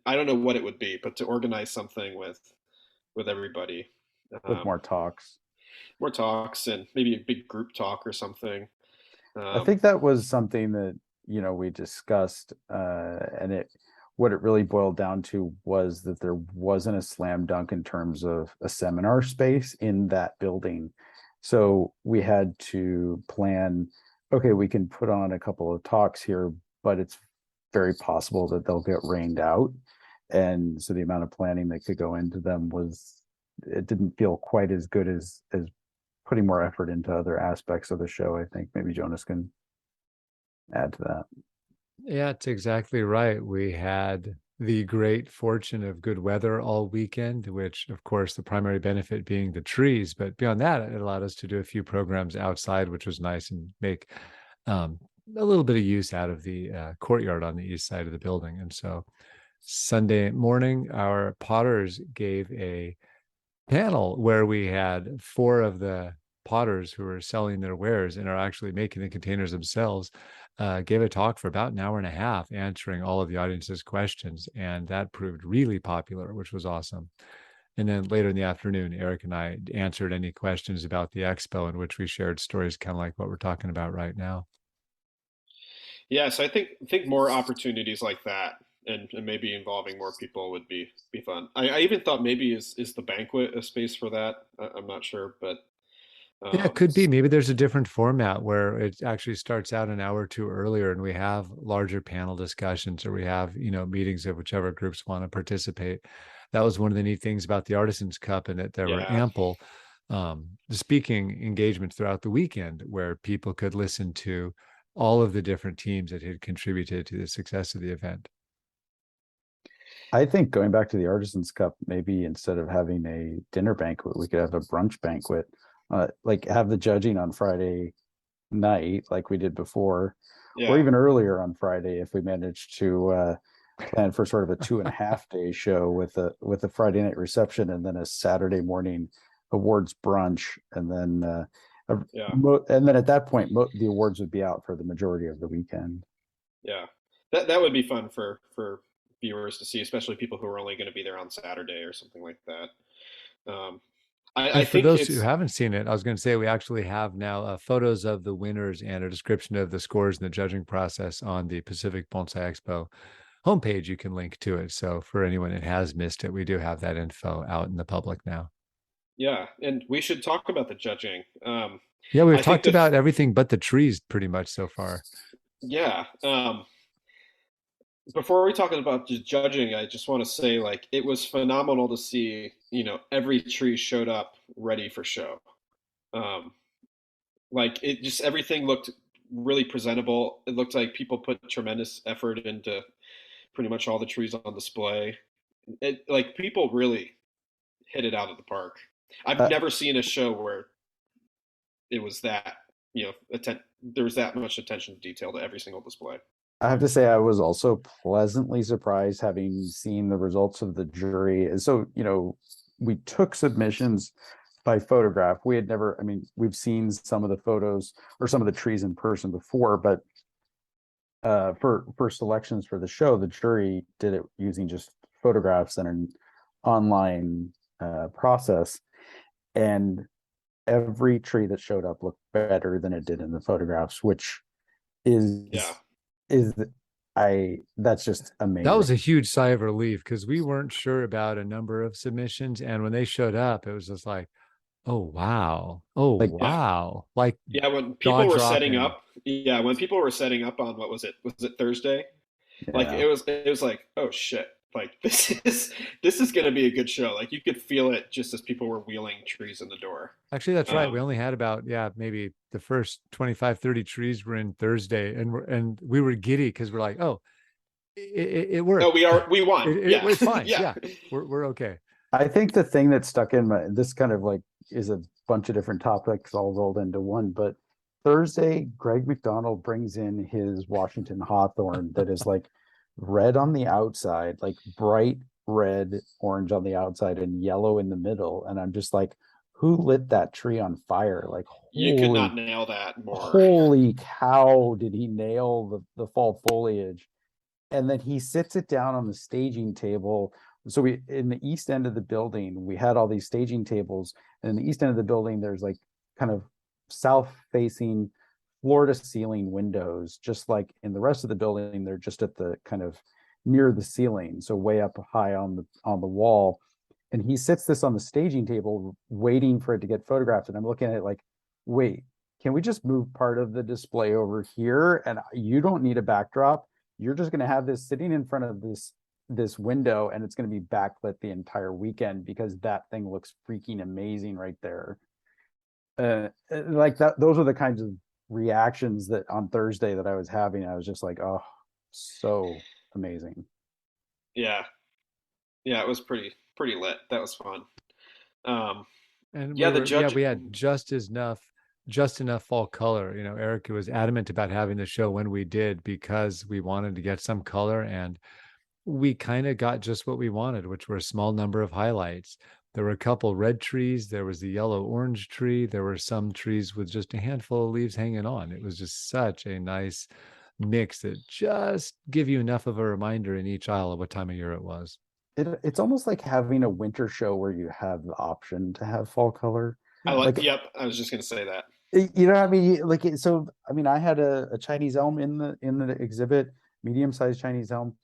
I don't know what it would be, but to organize something with everybody. with Um, more talks. More talks and maybe a big group talk or something. I Um, think that was something that, we discussed, and what it really boiled down to was that there wasn't a slam dunk in terms of a seminar space in that building. So we had to plan, okay, we can put on a couple of talks here, but it's very possible that they'll get rained out. And so the amount of planning that could go into them it didn't feel quite as good as putting more effort into other aspects of the show. I think maybe Jonas can add to that. Yeah, it's exactly right. We had the great fortune of good weather all weekend, which, of course, the primary benefit being the trees. But beyond that, it allowed us to do a few programs outside, which was nice, and make um, a little bit of use out of the courtyard on the east side of the building. And so Sunday morning, our potters gave a panel where we had four of the potters who are selling their wares and are actually making the containers themselves, gave a talk for about an hour and a half answering all of the audience's questions. And that proved really popular, which was awesome. And then later in the afternoon, Eric and I answered any questions about the expo, in which we shared stories kind of like what we're talking about right now. yeah, so I think more opportunities like that and maybe involving more people would be fun. I even thought maybe is the banquet a space for that? I'm not sure, but Yeah, it um, could be. Maybe there's a different format where it actually starts out an hour or two earlier and we have larger panel discussions, or we have, meetings of whichever groups want to participate. That was one of the neat things about the Artisans Cup, and that there were yeah. ample speaking engagements throughout the weekend where people could listen to all of the different teams that had contributed to the success of the event. I think going back to the Artisans Cup, maybe instead of having a dinner banquet, we could have a brunch banquet. Like have the judging on Friday night, like we did before, or Yeah. even earlier on Friday if we managed to plan for sort of a 2.5 day show with a Friday night reception and then a Saturday morning awards brunch, and then Yeah. and then at that point the awards would be out for the majority of the weekend. Yeah. That would be fun for viewers to see, especially people who are only going to be there on Saturday or something like that. Um, I And for think those who it's haven't seen it, I was going to say we actually have now photos of the winners and a description of the scores and the judging process on the Pacific Bonsai Expo homepage. You can link to it. So for anyone that has missed it, we do have that info out in the public now. yeah, and we should talk about the judging. Yeah, we've I think talked that about everything but the trees pretty much so far. yeah. Before we talk about the judging, I just want to say like it was phenomenal to see, every tree showed up ready for show. Um, like it just everything looked really presentable. It looked like people put tremendous effort into pretty much all the trees on display. Like people really hit it out of the park. I've Uh, never seen a show where it was that, there was that much attention to detail to every single display. I have to say, I was also pleasantly surprised having seen the results of the jury. And so, we took submissions by photograph. We had never, I mean, we've seen some of the photos or some of the trees in person before, but for selections for the show, the jury did it using just photographs and an online process. And every tree that showed up looked better than it did in the photographs, which Yeah. is that's just That was amazing. a huge sigh of relief because we weren't sure about a number of submissions. And when they showed up, it was just like, Oh wow. Oh Like, Yeah. wow. Like Yeah, when jaw people were setting dropping. up, yeah, when people were setting up on what was it? Was it Thursday? Like yeah. it was like, oh shit. Like this is gonna be a good show. Like you could feel it just as people were wheeling trees in the door. Actually, that's right. We Um, only had about, yeah, maybe the first 25, 30 trees were in Thursday, and we were giddy because we're like, oh, it oh, worked. we won. Yeah. It's fine. Yeah. Yeah, we're okay. I think the thing that stuck in my, this kind of like is a bunch of different topics all rolled into one, but Thursday, Greg McDonald brings in his Washington Hawthorn that is like red on the outside, like bright red, orange on the outside, and yellow in the middle. And I'm just like, who lit that tree on fire? Like, You could not nail that more. holy cow, did he nail the fall foliage? And then he sits it down on the staging table. So we, in the east end of the building, we had all these staging tables, and in the east end of the building there's like kind of south facing floor to ceiling windows, just like in the rest of the building they're just at the kind of near the ceiling, so way up high on the wall. And he sits this on the staging table waiting for it to get photographed, and I'm looking at it like, wait, can we just move part of the display over here, and you don't need a backdrop, you're just going to have this sitting in front of this window, and it's going to be backlit the entire weekend because that thing looks freaking amazing right there. Like that, those are the kinds of reactions that on Thursday that I was having. I was just like, oh, so amazing. Yeah. Yeah, it was pretty lit. That was fun. Um, And yeah, the judge. we had just enough fall color. You know, Erica was adamant about having the show when we did because we wanted to get some color, and we kind of got just what we wanted, which were a small number of highlights. There were a couple red trees, there was the yellow orange tree, there were some trees with just a handful of leaves hanging on. It was just such a nice mix that just give you enough of a reminder in each aisle of what time of year it was. It's almost like having a winter show where you have the option to have fall color. I Yeah. like. Like, Yep, I was just gonna say that. you know what I mean? Like, so I mean, I had a Chinese elm in the exhibit, medium-sized Chinese elm,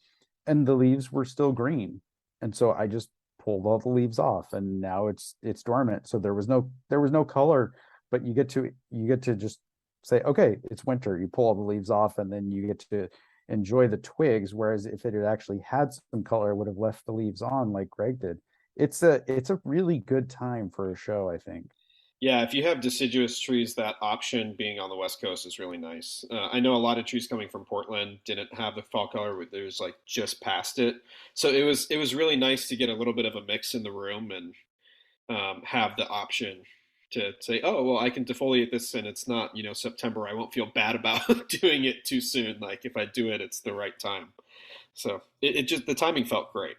and the leaves were still green. And so I just pulled all the leaves off, and now it's dormant. So there was no color, but you get to just say, okay, it's winter. You pull all the leaves off, and then you get to enjoy the twigs. Whereas if it had actually had some color, it would have left the leaves on like Greg did. It's a really good time for a show, I think. Yeah, if you have deciduous trees, that option being on the West Coast is really nice. I know a lot of trees coming from Portland didn't have the fall color; it was like just past it. So it was really nice to get a little bit of a mix in the room and have the option to say, oh, well, I can defoliate this, and it's not September. I won't feel bad about doing it too soon. Like if I do it, it's the right time. So it just the timing felt great.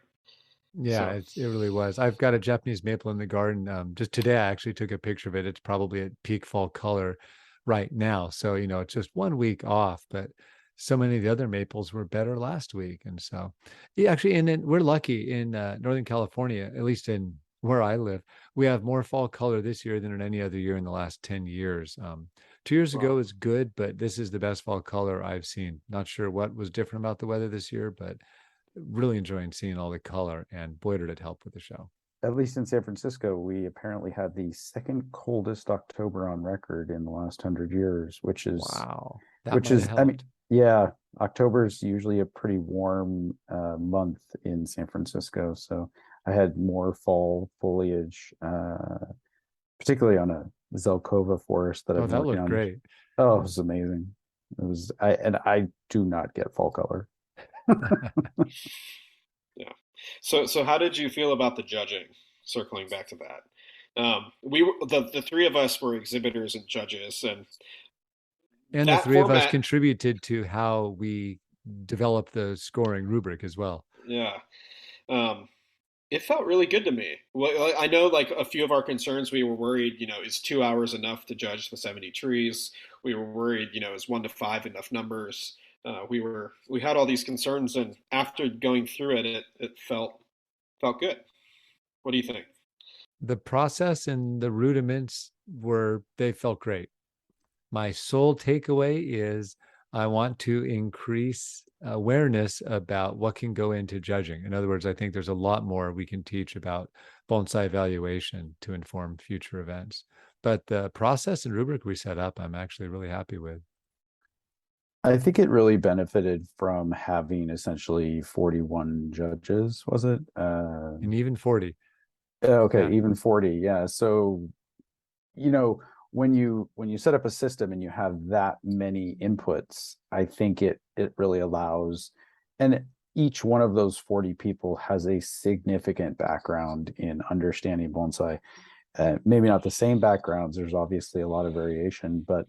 Yeah, So it really was. I've got a Japanese maple in the garden. Just today, I actually took a picture of it. It's probably at peak fall color right now. So, you know, it's just 1 week off, but so many of the other maples were better last week. And so, yeah, actually, and then we're lucky in Northern California, at least in where I live, we have more fall color this year than in any other year in the last 10 years. 2 years ago well, was good, but this is the best fall color I've seen. Not sure what was different about the weather this year, but really enjoying seeing all the color, and boy did it help with the show. At least in San Francisco, we apparently had the second coldest October on record in the last 100 years, Wow, that which might have is, I mean, helped. yeah, October is usually a pretty warm month in San Francisco. So I had more fall foliage, particularly on a Zelkova forest that I've Oh, been that working looked on. great. Oh, it was amazing. I do not get fall color. yeah. So how did you feel about the judging? Circling back to that, we were the three of us were exhibitors and judges, and And the that three of us format, contributed to how we developed the scoring rubric as well. yeah. Um, it felt really good to me. Well, I know like a few of our concerns, we were worried, is 2 hours enough to judge the 70 trees? We were worried, is 1 to 5 enough numbers? We had all these concerns, and after going through it, it felt good. What do you think? The process and the rudiments they felt great. My sole takeaway is I want to increase awareness about what can go into judging. In other words, I think there's a lot more we can teach about bonsai evaluation to inform future events. But the process and rubric we set up, I'm actually really happy with. I think it really benefited from having essentially 41 judges, was it? And even 40. Okay, Yeah. even 40. Yeah. So, you know, when you set up a system and you have that many inputs, I think it really allows, and each one of those 40 people has a significant background in understanding bonsai. Maybe not the same backgrounds. There's obviously a lot of variation, but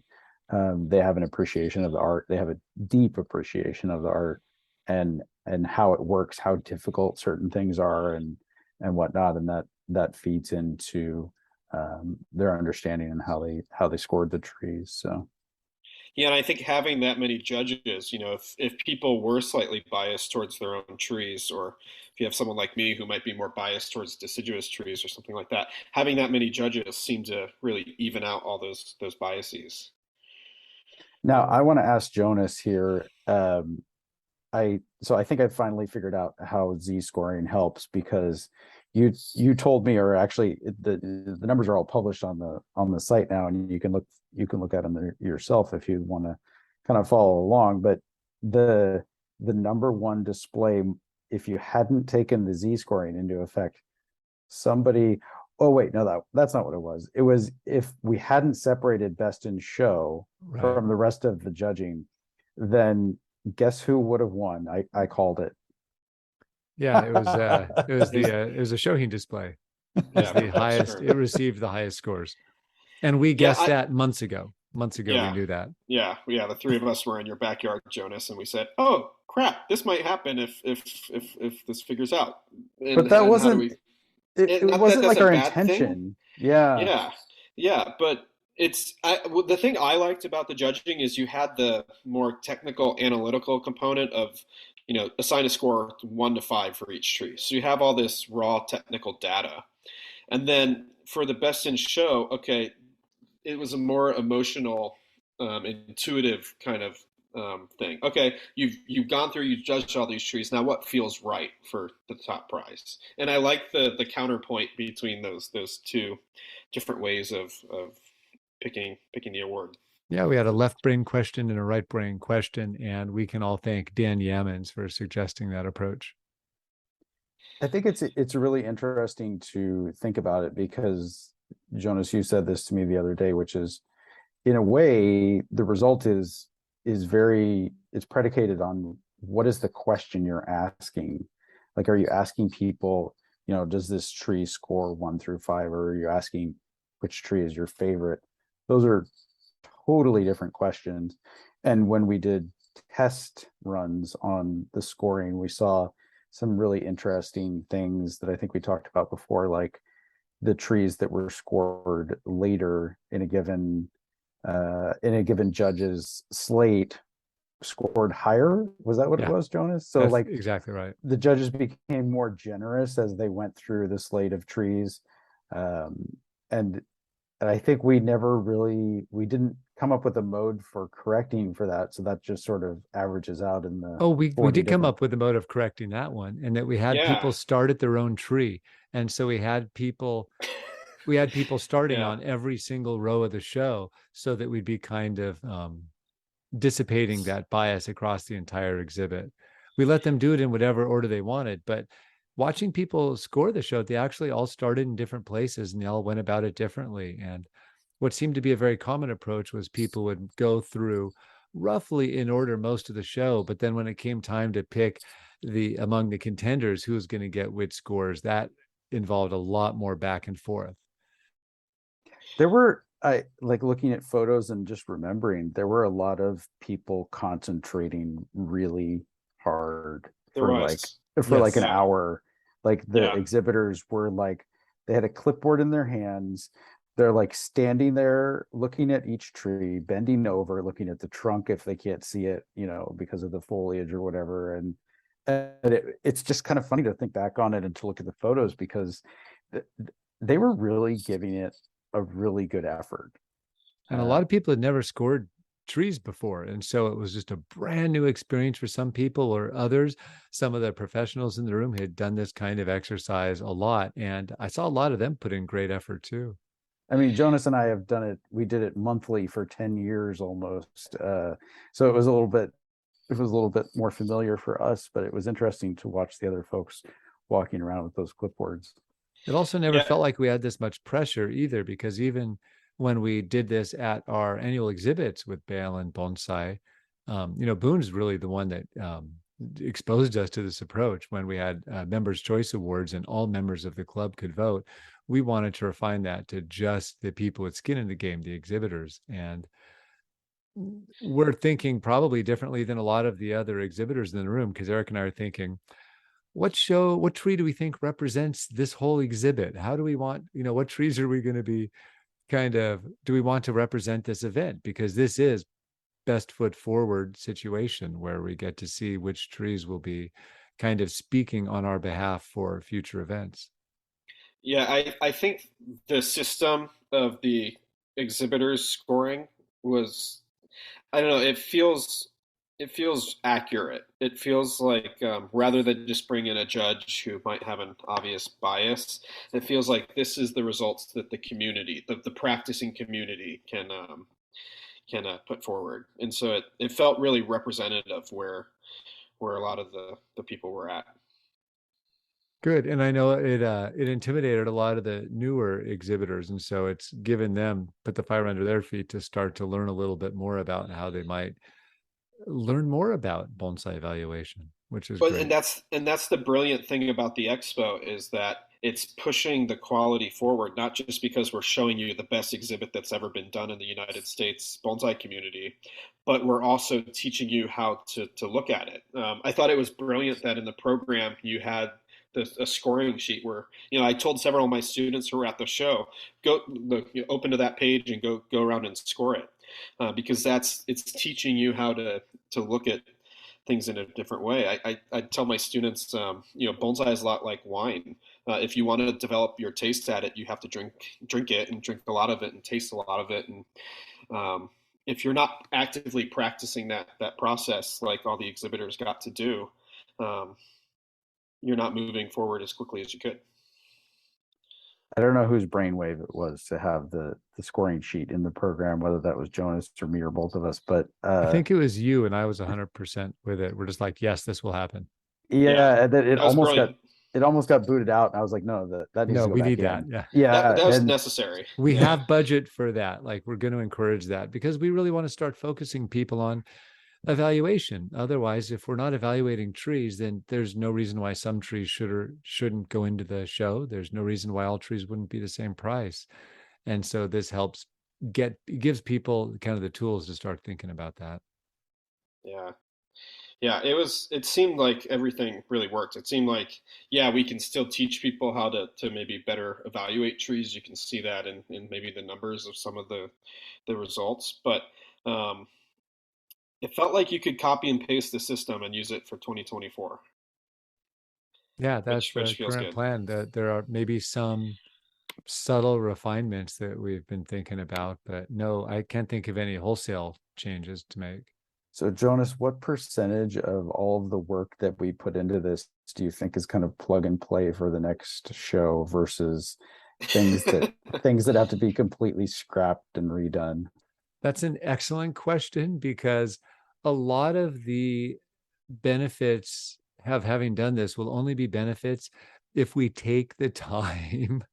they have an appreciation of the art. They have a deep appreciation of the art and how it works, how difficult certain things are, and whatnot, and that feeds into their understanding and how they scored the trees. So Yeah, and I think having that many judges, if people were slightly biased towards their own trees, or if you have someone like me who might be more biased towards deciduous trees or something like that, having that many judges seem to really even out all those biases. now I want to ask Jonas here. I think I finally figured out how Z scoring helps because you told me, or actually the numbers are all published on the site now, and you can look at them yourself if you want to kind of follow along. But the number one display, if you hadn't taken the Z scoring into effect, somebody, oh wait, no, that's not what it was. It was if we hadn't separated best in show Right. from the rest of the judging, then guess who would have won? I called it. Yeah, it was it was a Shohin display. It's Yeah, the that's highest, true. it received the highest scores. And we Yeah, guessed that months ago. Months ago we yeah, knew that. yeah. The three of us were in your backyard, Jonas, and we said, "Oh crap, this might happen if this figures out." But that And how do wasn't we? it Not that wasn't that's like a our bad thing. intention. Yeah. Yeah, yeah, but the thing I liked about the judging is you had the more technical, analytical component of, assign a score 1 to 5 for each tree. So you have all this raw technical data, and then for the best in show, okay, it was a more emotional, intuitive kind of thing. Okay, you've gone through, you've judged all these trees. Now, what feels right for the top prize? And I like the counterpoint between those two different ways of picking the award. Yeah, we had a left brain question and a right brain question, and we can all thank Dan Yammons for suggesting that approach. I think it's really interesting to think about it because Jonas, you said this to me the other day, which is in a way the result is very it's predicated on what is the question you're asking. Like, are you asking people, does this tree score 1 through 5, or are you asking which tree is your favorite? Those are totally different questions. And when we did test runs on the scoring, we saw some really interesting things that I think we talked about before, like the trees that were scored later in a given judge's slate scored higher. Was that what it Yeah, was, Jonas? So that's like exactly right. the judges became more generous as they went through the slate of trees. Um, and I think we didn't come up with a mode for correcting for that. So that just sort of averages out in the Oh, we 40 did come different. up with a mode of correcting that one, and that we had Yeah, people start at their own tree. And so we had people starting yeah. on every single row of the show so that we'd be kind of dissipating that bias across the entire exhibit. We let them do it in whatever order they wanted, but watching people score the show, they actually all started in different places and they all went about it differently. And what seemed to be a very common approach was people would go through roughly in order most of the show, but then when it came time to pick among the contenders who was going to get which scores, that involved a lot more back and forth. There were I like looking at photos and just remembering there were a lot of people concentrating really hard There was. for like an Yes. Yeah, hour. Like the yeah. exhibitors were like they had a clipboard in their hands. They're like standing there looking at each tree, bending over, looking at the trunk if they can't see it, because of the foliage or whatever. And it's just kind of funny to think back on it and to look at the photos because th- they were really giving it a really good effort. And a lot Uh, of people had never scored trees before. And so it was just a brand new experience for some people, or others. Some of the professionals in the room had done this kind of exercise a lot. And I saw a lot of them put in great effort too. I mean, Jonas and I have done it. We did it monthly for 10 years almost. So it was a little bit more familiar for us, but it was interesting to watch the other folks walking around with those clipboards. It also never Yeah. felt like we had this much pressure either, because even when we did this at our annual exhibits with Bale and Bonsai, Boone's really the one that exposed us to this approach. When we had members' choice awards and all members of the club could vote, we wanted to refine that to just the people with skin in the game, the exhibitors. And we're thinking probably differently than a lot of the other exhibitors in the room, because Eric and I are thinking, what tree do we think represents this whole exhibit? How do we want, what trees are we going to be do we want to represent this event? Because this is best foot forward situation where we get to see which trees will be kind of speaking on our behalf for future events. Yeah, I think the system of the exhibitors scoring was, I don't know, it feels accurate. It feels like, rather than just bring in a judge who might have an obvious bias, it feels like this is the results that the community, the practicing community, can put forward. And so it felt really representative where a lot of the people were at. Good. And I know it intimidated a lot of the newer exhibitors. And so it's given them, put the fire under their feet to start to learn a little bit more about how they might learn more about bonsai evaluation, which is But great. and that's the brilliant thing about the expo, is that it's pushing the quality forward, not just because we're showing you the best exhibit that's ever been done in the United States bonsai community, but we're also teaching you how to look at it. I thought it was brilliant that in the program you had a scoring sheet where, I told several of my students who were at the show, go look, open to that page and go around and score it, because it's teaching you how to look at things in a different way. I tell my students, bonsai is a lot like wine. If you want to develop your taste at it, you have to drink it and drink a lot of it and taste a lot of it. And if you're not actively practicing that process, like all the exhibitors got to do, you're not moving forward as quickly as you could. I don't know whose brainwave it was to have the scoring sheet in the program, whether that was Jonas or me or both of us. But I think it was you, and I was 100% with it. We're just like, yes, this will happen. yeah, that That was brilliant. it almost got booted out, and I was like, no, that needs No, to go we back need in. that. Yeah. Yeah, That was and necessary. We Yeah. have budget for that. Like, we're going to encourage that because we really want to start focusing people on evaluation. Otherwise, if we're not evaluating trees, then there's no reason why some trees should or shouldn't go into the show. There's no reason why all trees wouldn't be the same price. And so this helps gives people kind of the tools to start thinking about that. Yeah. Yeah, it seemed like everything really worked. It seemed like, yeah, we can still teach people how to maybe better evaluate trees. You can see that in maybe the numbers of some of the results. But um, it felt like you could copy and paste the system and use it for 2024, Yeah, that's which the feels current good. plan. That there are maybe some subtle refinements that we've been thinking about, but no, I can't think of any wholesale changes to make. so Jonas, what percentage of all of the work that we put into this do you think is kind of plug and play for the next show versus things that things that have to be completely scrapped and redone? That's an excellent question, because a lot of the benefits of having done this will only be benefits if we take the time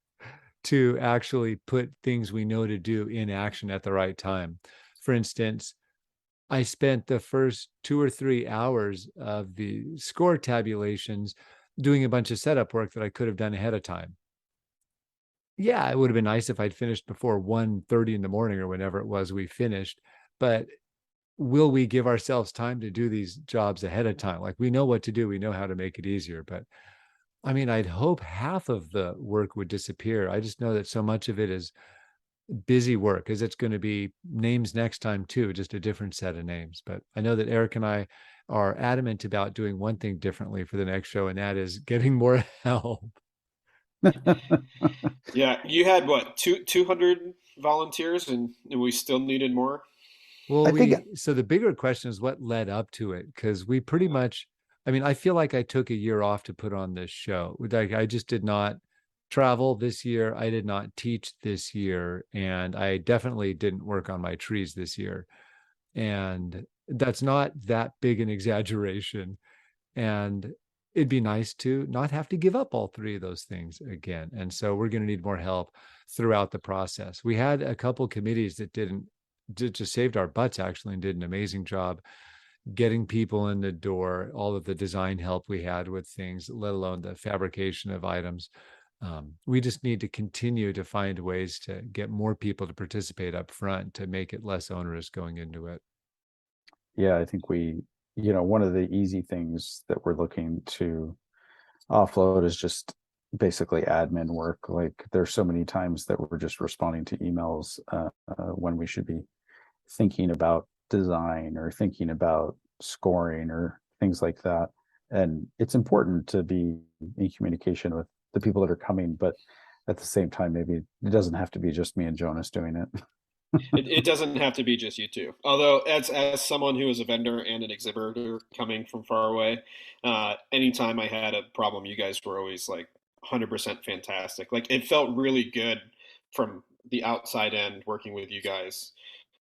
to actually put things we know to do in action at the right time. For instance, I spent the first 2 or 3 hours of the score tabulations doing a bunch of setup work that I could have done ahead of time. Yeah, it would have been nice if I'd finished before 1:30 in the morning or whenever it was we finished. But will we give ourselves time to do these jobs ahead of time? Like, we know what to do, we know how to make it easier. But I mean, I'd hope half of the work would disappear. I just know that so much of it is busy work, because it's going to be names next time too, just a different set of names. But I know that Eric and I are adamant about doing one thing differently for the next show, and that is getting more help. Yeah, you had what, 200 volunteers, and we still needed more. Well, I think so the bigger question is what led up to it, because we pretty much, I mean, I feel like I took a year off to put on this show. Like I just did not travel this year. I did not teach this year, and I definitely didn't work on my trees this year. And that's not that big an exaggeration. And it'd be nice to not have to give up all three of those things again. And so we're going to need more help throughout the process. We had a couple committees that just saved our butts actually and did an amazing job getting people in the door, all of the design help we had with things, let alone the fabrication of items. We just need to continue to find ways to get more people to participate up front to make it less onerous going into it. Yeah, I think one of the easy things that we're looking to offload is just basically admin work. Like there's so many times that we're just responding to emails when we should be thinking about design or thinking about scoring or things like that. And it's important to be in communication with the people that are coming, but at the same time, maybe it doesn't have to be just me and Jonas doing it. It doesn't have to be just you two. Although, as someone who is a vendor and an exhibitor coming from far away, anytime I had a problem, you guys were always like 100% fantastic. Like it felt really good from the outside end working with you guys.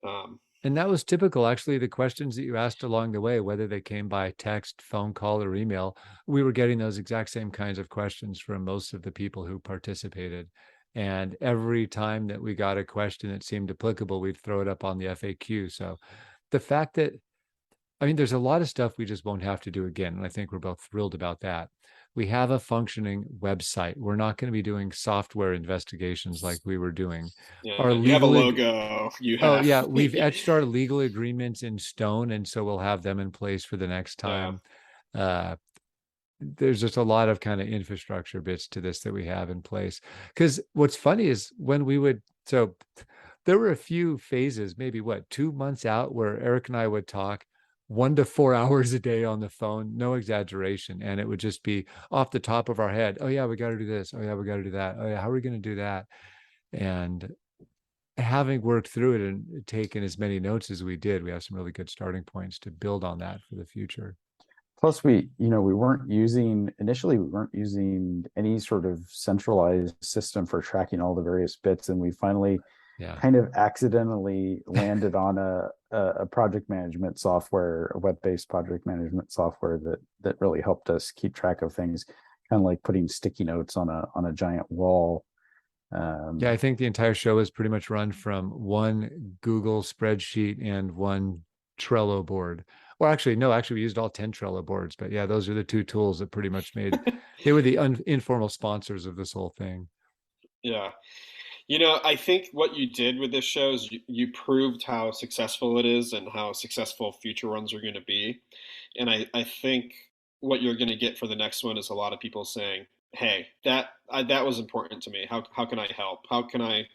Um, And that was typical, actually, the questions that you asked along the way, whether they came by text, phone call, or email, we were getting those exact same kinds of questions from most of the people who participated. And every time that we got a question that seemed applicable, we'd throw it up on the FAQ. So the fact that, I mean, there's a lot of stuff we just won't have to do again. And I think we're both thrilled about that. We have a functioning website. We're not going to be doing software investigations like we were doing. Our you have a legal logo. You Oh have, yeah, we've etched our legal agreements in stone, and so we'll have them in place for the next yeah. time. Uh, there's just a lot of kind of infrastructure bits to this that we have in place. Because what's funny is when so there were a few phases, maybe 2 months out, where Eric and I would talk 1 to 4 hours a day on the phone, no exaggeration, and it would just be off the top of our head. Oh yeah, we got to do this. Oh yeah, we got to do that. Oh yeah, how are we going to do that? And having worked through it and taken as many notes as we did, we have some really good starting points to build on that for the future. Plus, initially, we weren't using any sort of centralized system for tracking all the various bits. And we finally Yeah. kind of accidentally landed on a project management software, a web-based project management software that really helped us keep track of things, kind of like putting sticky notes on a giant wall. Yeah, I think the entire show is pretty much run from one Google spreadsheet and one Trello board. Or actually, no, we used all 10 Trello boards. But yeah, those are the two tools that pretty much they were the informal sponsors of this whole thing. Yeah. I think what you did with this show is you proved how successful it is and how successful future ones are going to be. And I think what you're going to get for the next one is a lot of people saying, "Hey, that was important to me. How can I help? How can I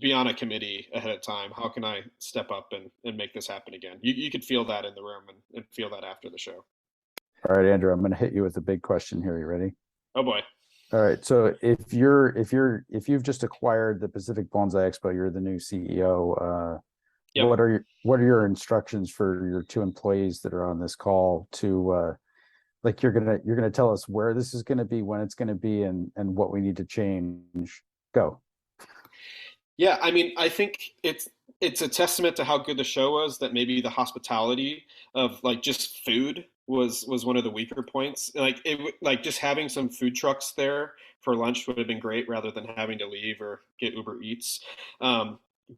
be on a committee ahead of time? How can I step up and make this happen again?" You could feel that in the room and feel that after the show. All right, Andrew, I'm going to hit you with a big question here. You ready? Oh boy. All right. So if you've just acquired the Pacific Bonsai Expo, you're the new CEO. Yep. What are your instructions for your two employees that are on this call to like you're gonna tell us where this is gonna be, when it's gonna be, and what we need to change. Go. Yeah, I mean, I think it's a testament to how good the show was that maybe the hospitality of like just food was one of the weaker points. Like just having some food trucks there for lunch would have been great rather than having to leave or get Uber Eats.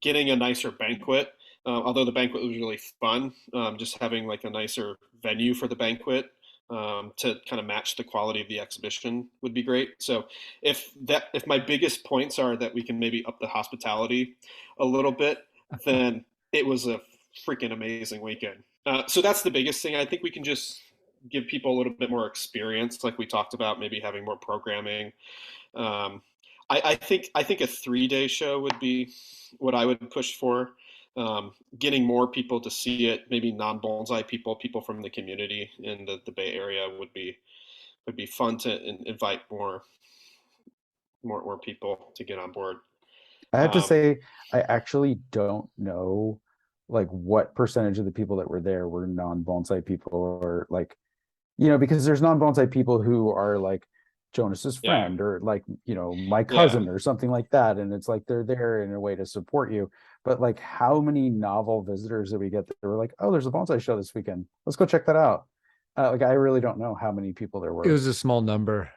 Getting a nicer banquet, although the banquet was really fun, just having like a nicer venue for the banquet to kind of match the quality of the exhibition would be great. So if my biggest points are that we can maybe up the hospitality a little bit, then it was a freaking amazing weekend. So that's the biggest thing. I think we can just give people a little bit more experience, like we talked about, maybe having more programming. Um, I think a 3 day show would be what I would push for. Getting more people to see it, maybe non-bonsai people from the community in the Bay Area would be fun to invite more people to get on board. I have to Um, say, I actually don't know like what percentage of the people that were there were non-bonsai people, or like, you know, because there's non-bonsai people who are like Jonas's Yeah. friend, or like, you know, my Yeah. cousin or something like that. And it's like they're there in a way to support you. But like, how many novel visitors that we get that were like, oh, there's a bonsai show this weekend. Let's go check that out. Like, I really don't know how many people there It were. was a small number.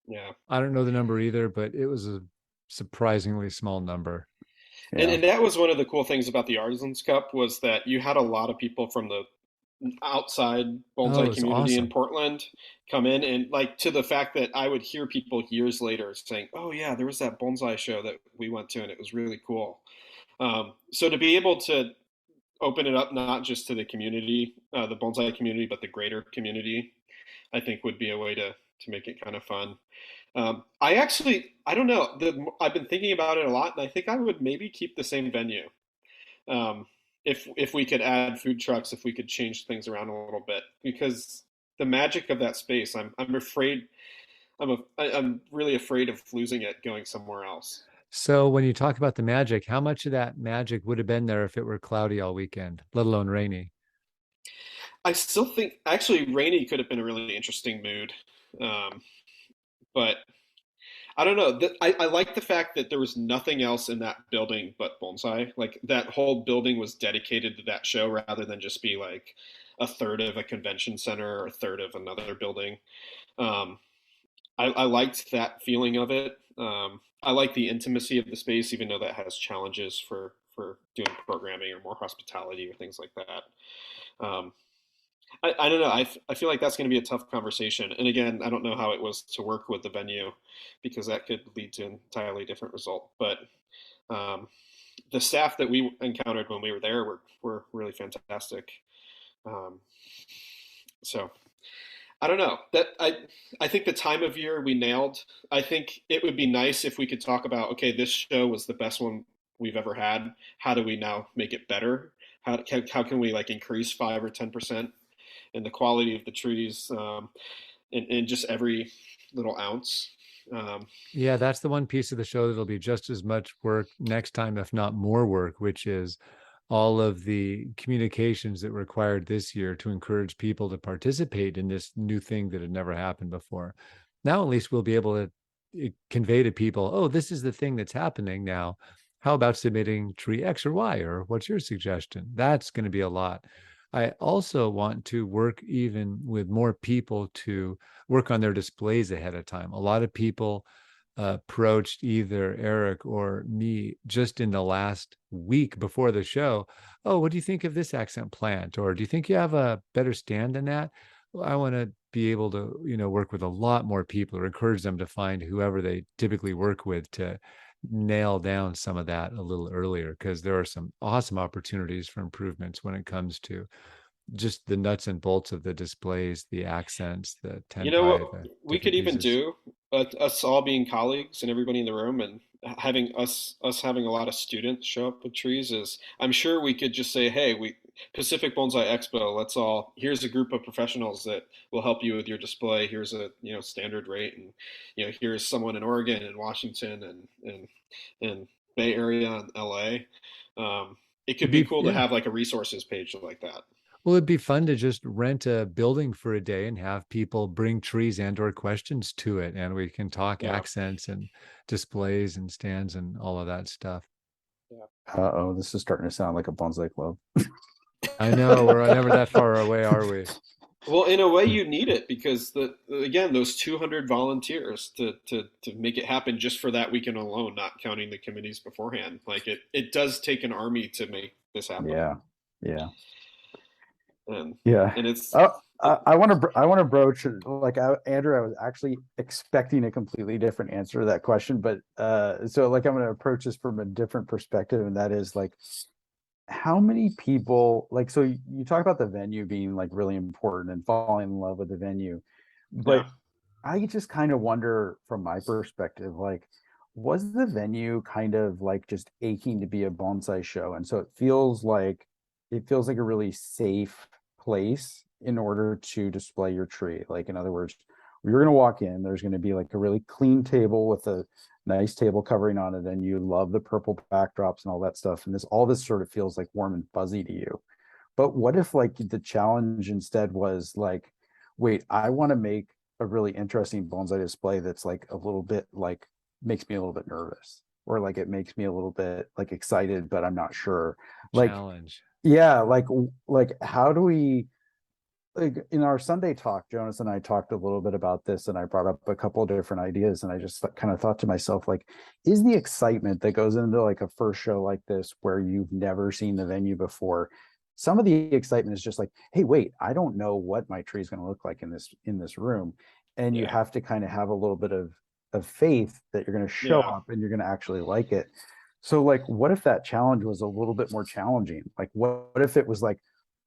Yeah. I don't know the number either, but it was a surprisingly small number. Yeah. And that was one of the cool things about the Artisans Cup was that you had a lot of people from the outside Oh, it bonsai was community in awesome. Portland come in, and like to the fact that I would hear people years later saying, "Oh yeah, there was that bonsai show that we went to, and it was really cool." So to be able to open it up not just to the community, the bonsai community, but the greater community, I think would be a way to make it kind of fun. I don't know. I've been thinking about it a lot, and I think I would maybe keep the same venue. Um, if we could add food trucks, if we could change things around a little bit, because the magic of that space, I'm afraid, I'm really afraid of losing it going somewhere else. So when you talk about the magic, how much of that magic would have been there if it were cloudy all weekend, let alone rainy? I still think actually rainy could have been a really interesting mood, um, but I don't know. I like the fact that there was nothing else in that building but bonsai. Like that whole building was dedicated to that show rather than just be like a third of a convention center or a third of another building. Um, I liked that feeling of it. I like the intimacy of the space, even though that has challenges for doing programming or more hospitality or things like that. Um, I don't know. I feel like that's going to be a tough conversation. And again, I don't know how it was to work with the venue because that could lead to an entirely different result. But um, the staff that we encountered when we were there were really fantastic. Um, so I don't know that I think the time of year we nailed. I think it would be nice if we could talk about, okay, this show was the best one we've ever had. How do we now make it better? How can we like increase 5 or 10% in the quality of the trees, in just every little ounce? Um, Yeah, that's the one piece of the show that'll be just as much work next time, if not more work, which is all of the communications that were required this year to encourage people to participate in this new thing that had never happened before. Now, at least we'll be able to convey to people, oh, this is the thing that's happening now. How about submitting tree X or Y? Or what's your suggestion? That's going to be a lot. I also want to work even with more people to work on their displays ahead of time. A lot of people approached either Eric or me just in the last week before the show. Oh, what do you think of this accent plant? Or do you think you have a better stand than that? Well, I want to be able to, work with a lot more people or encourage them to find whoever they typically work with to nail down some of that a little earlier, because there are some awesome opportunities for improvements when it comes to just the nuts and bolts of the displays, the accents, the You know tenpai, what the we could different even pieces. do? Us all being colleagues and everybody in the room, and having us having a lot of students show up with trees is. I'm sure we could just say, "Hey, we Pacific Bonsai Expo. Let's all. Here's a group of professionals that will help you with your display. Here's a standard rate, and here's someone in Oregon and Washington and Bay Area and LA. It could It'd be be, cool to yeah. have like a resources page like that. Well, it'd be fun to just rent a building for a day and have people bring trees and or questions to it, and we can talk Yeah, accents and displays and stands and all of that stuff. yeah. Uh-oh, this is starting to sound like a bonsai club. I know we're never that far away, are we? Well, in a way, you need it because again those 200 volunteers to make it happen just for that weekend alone, not counting the committees beforehand. Like it does take an army to make this happen, Yeah. Yeah. and Yeah. and it's Oh, it, I want to broach like Andrew. I was actually expecting a completely different answer to that question, but so like I'm going to approach this from a different perspective, and that is like, how many people like, so you talk about the venue being like really important and falling in love with the venue, yeah. but I just kind of wonder from my perspective, like, was the venue kind of like just aching to be a bonsai show? And so it feels like a really safe place in order to display your tree. Like, in other words, you're going to walk in, there's going to be like a really clean table with a nice table covering on it, and you love the purple backdrops and all that stuff, and all this sort of feels like warm and fuzzy to you. But what if like the challenge instead was like, wait, I want to make a really interesting bonsai display that's like a little bit like makes me a little bit nervous, or like it makes me a little bit like excited, but I'm not sure. Like, Challenge. yeah, like how do we, like in our Sunday talk, Jonas and I talked a little bit about this, and I brought up a couple of different ideas, and I just kind of thought to myself, like, is the excitement that goes into like a first show like this where you've never seen the venue before, some of the excitement is just like, hey, wait, I don't know what my tree is going to look like in this room, and you Yeah. have to kind of have a little bit of faith that you're going to show Yeah. up and you're going to actually like it. So like, what if that challenge was a little bit more challenging? Like, what if it was like,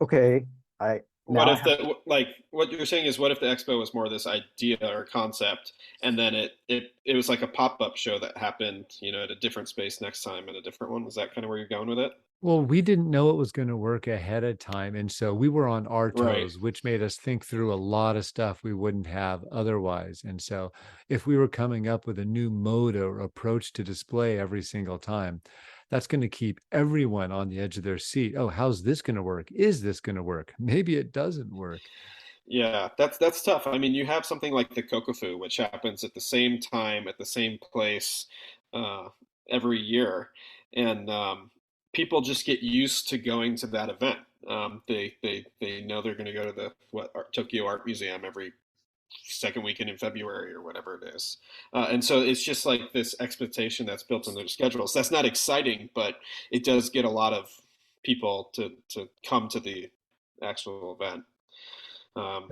okay, I What now I if have like what you're saying is what if the expo was more this idea or concept, and then it was like a pop-up show that happened, at a different space next time and a different one? Is that kind of where you're going with it? Well, we didn't know it was going to work ahead of time. And so we were on our Right. toes, which made us think through a lot of stuff we wouldn't have otherwise. And so if we were coming up with a new mode or approach to display every single time, that's going to keep everyone on the edge of their seat. Oh, how's this going to work? Is this going to work? Maybe it doesn't work. Yeah, that's tough. I mean, you have something like the Kokofu, which happens at the same time at the same place uh, every year, and people just get used to going to that event. They know they're going to go to the Tokyo Art Museum every second weekend in February or whatever it is, and so it's just like this expectation that's built in their schedules. That's not exciting, but it does get a lot of people to come to the actual event.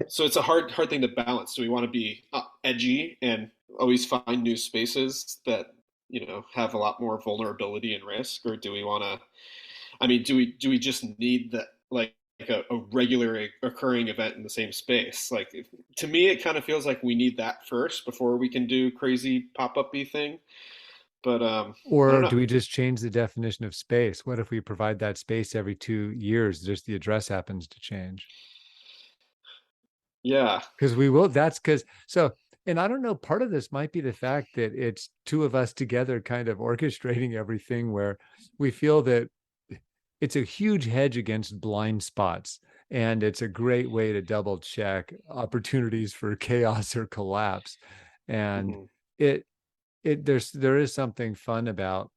So it's a hard thing to balance. Do we want to be edgy and always find new spaces that have a lot more vulnerability and risk, or do we want to? I mean, do we just need that like a regular occurring event in the same space? Like to me, it kind of feels like we need that first before we can do crazy pop-up-y thing. But I don't Or know. do we just change the definition of space? What if we provide that space every 2 years? Just the address happens to change. Yeah, Because we will, that's because, so, and I don't know, part of this might be the fact that it's two of us together kind of orchestrating everything where we feel that it's a huge hedge against blind spots. And it's a great way to double check opportunities for chaos or collapse. And hmm it, there is something fun about,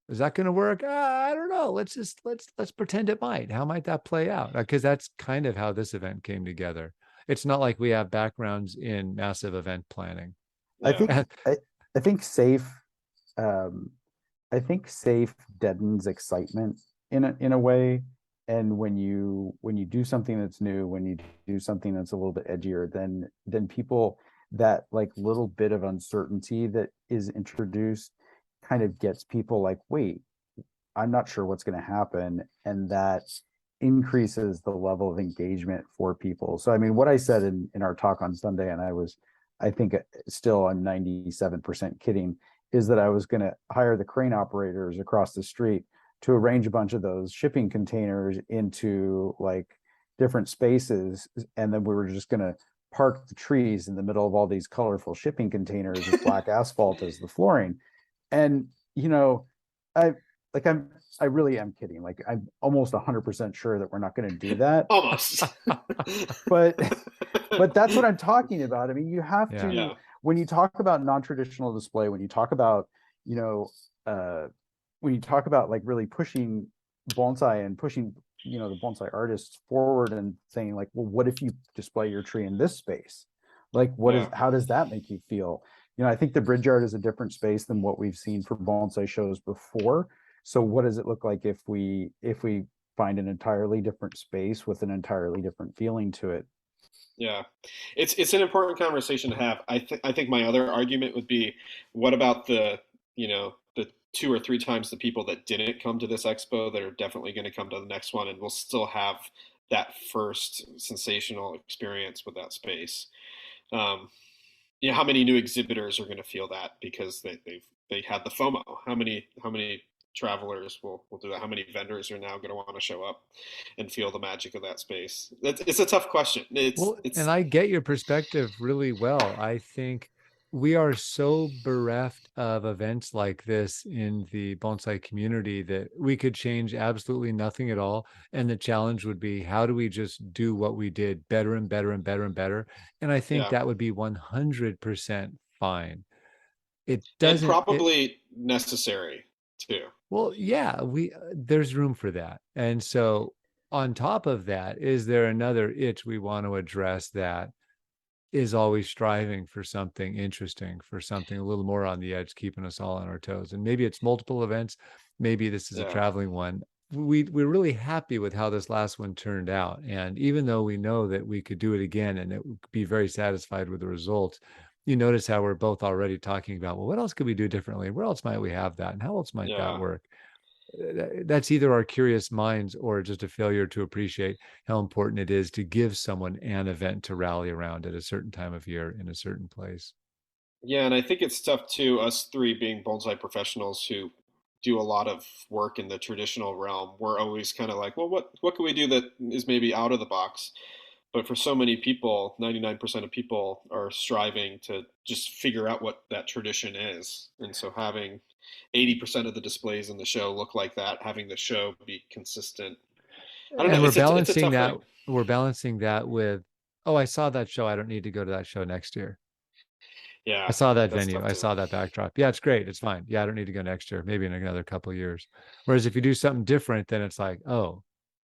is that going to work? I don't know. Let's pretend it might. How might that play out? Because that's kind of how this event came together. It's not like we have backgrounds in massive event planning. I yeah, think I, I think safe um I think safe deadens excitement in a way. And when you do something that's new, when you do something that's a little bit edgier, then people, that like little bit of uncertainty that is introduced kind of gets people like, wait, I'm not sure what's going to happen, and that increases the level of engagement for people. So I mean, what I said in our talk on Sunday, and I think still I'm 97% kidding, is that I was going to hire the crane operators across the street to arrange a bunch of those shipping containers into like different spaces, and then we were just going to park the trees in the middle of all these colorful shipping containers with black asphalt as the flooring. And I like I really am kidding. Like I'm almost 100% sure that we're not going to do that. almost. But that's what I'm talking about. I mean, you have Yeah. to, Yeah, when you talk about non-traditional display, when you talk about, you know, uh when you talk about like really pushing bonsai and pushing, the bonsai artists forward and saying like, well, what if you display your tree in this space? Like yeah. how does that make you feel? I think the bridge yard is a different space than what we've seen for bonsai shows before. So what does it look like if we find an entirely different space with an entirely different feeling to it? Yeah, it's an important conversation to have. I think my other argument would be, what about the two or three times the people that didn't come to this expo that are definitely going to come to the next one, and will still have that first sensational experience with that space. Um, how many new exhibitors are going to feel that because they had the FOMO? How many travelers will do that? How many vendors are now going to want to show up and feel the magic of that space? It's a tough question. Well, and It's I get your perspective really well. I think we are so bereft of events like this in the bonsai community that we could change absolutely nothing at all. And the challenge would be, how do we just do what we did better and better and better and better? And I think yeah, that would be 100% fine. It and doesn't, it, probably necessary too. well, yeah, there's room for that. And so on top of that, is there another itch we want to address that is always striving for something interesting, for something a little more on the edge, keeping us all on our toes? And maybe it's multiple events, maybe this is a Yeah, traveling one. We're really happy with how this last one turned out. And even though we know that we could do it again and it would be very satisfied with the results, you notice how we're both already talking about, well, what else could we do differently? Where else might we have that? And how else might that yeah. work? That's either our curious minds or just a failure to appreciate how important it is to give someone an event to rally around at a certain time of year in a certain place. Yeah, and I think it's tough too, us three being bonsai professionals who do a lot of work in the traditional realm. We're always kind of like, well, what can we do that is maybe out of the box? But for so many people, 99% of people are striving to just figure out what that tradition is. And so having 80% of the displays in the show look like that, having the show be consistent. I don't know, And it's a tough thing. we're balancing that with, oh, I saw that show, I don't need to go to that show next year. I Yeah, saw that that's venue. tough I too. saw that backdrop. Yeah, it's great. It's fine. Yeah, I don't need to go next year. Maybe in another couple of years. Whereas if you do something different, then it's like, oh,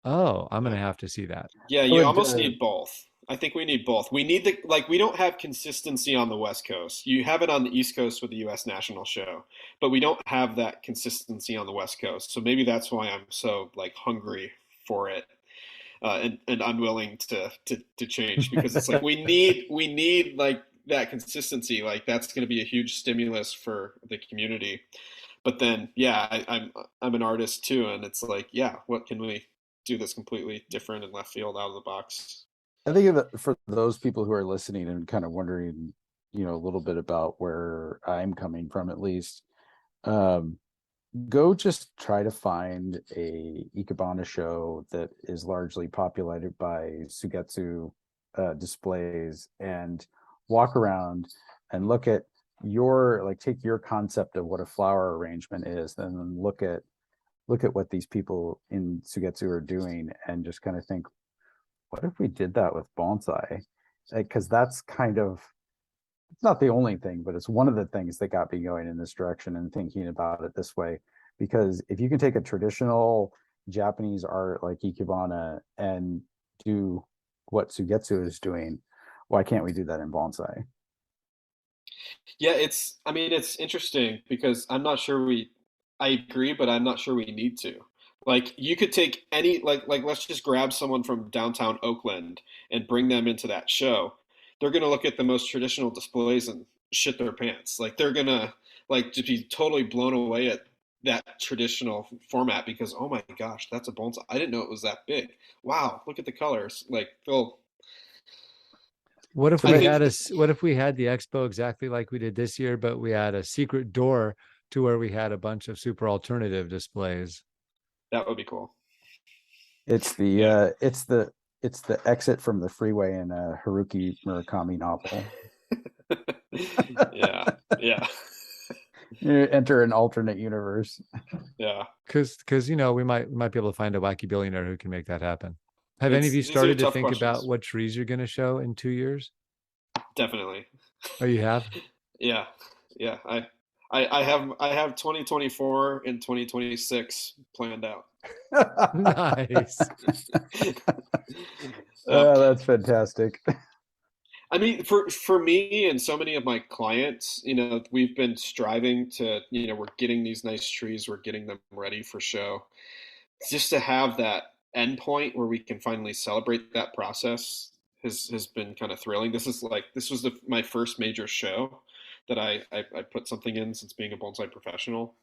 I'm Yeah. gonna have to see that. Yeah, I you would, almost need both. I think we need both. We need the like we don't have consistency on the West Coast. You have it on the East Coast with the US National Show, but we don't have that consistency on the West Coast. So maybe that's why I'm so like hungry for it. And unwilling to change because it's like we need like that consistency. Like that's going to be a huge stimulus for the community. But then, yeah, I'm an artist too, and it's like, yeah, what can we do that's completely different and left field out of the box? I think that for those people who are listening and kind of wondering, a little bit about where I'm coming from, at least, um, go just try to find a Ikebana show that is largely populated by Sugetsu displays and walk around and look at take your concept of what a flower arrangement is, then look at what these people in Sugetsu are doing and just kind of think, what if we did that with bonsai? Because that's kind of, it's not the only thing, but it's one of the things that got me going in this direction and thinking about it this way. Because if you can take a traditional Japanese art like Ikebana and do what Sugetsu is doing, why can't we do that in bonsai? Yeah, I mean, it's interesting because I'm not sure I agree, but I'm not sure we need to. Like, you could take any, let's just grab someone from downtown Oakland and bring them into that show. They're going to look at the most traditional displays and shit their pants. Like, they're going to, like, just be totally blown away at that traditional format because, oh my gosh, that's a bonsai. I didn't know it was that big. Wow, look at the colors. Like, they'll, To I make think What if we had the expo exactly like we did this year, but we had a secret door to where we had a bunch of super alternative displays? that would be cool. it's the Yeah. it's the exit from the freeway in a Haruki Murakami novel. Yeah. Yeah. You enter an alternate universe. Yeah. Because we might be able to find a wacky billionaire who can make that happen. Have any of you These are started to tough think about questions. what trees you're going to show in 2 years? Definitely. Oh, you have? Yeah. Yeah. I have 2024 and 2026 planned out. Nice. Um, That's fantastic. I mean, for me and so many of my clients, we've been striving to, we're getting these nice trees, we're getting them ready for show. Just to have that endpoint where we can finally celebrate that process has been kind of thrilling. This was my first major show that I put something in since being a bonsai professional.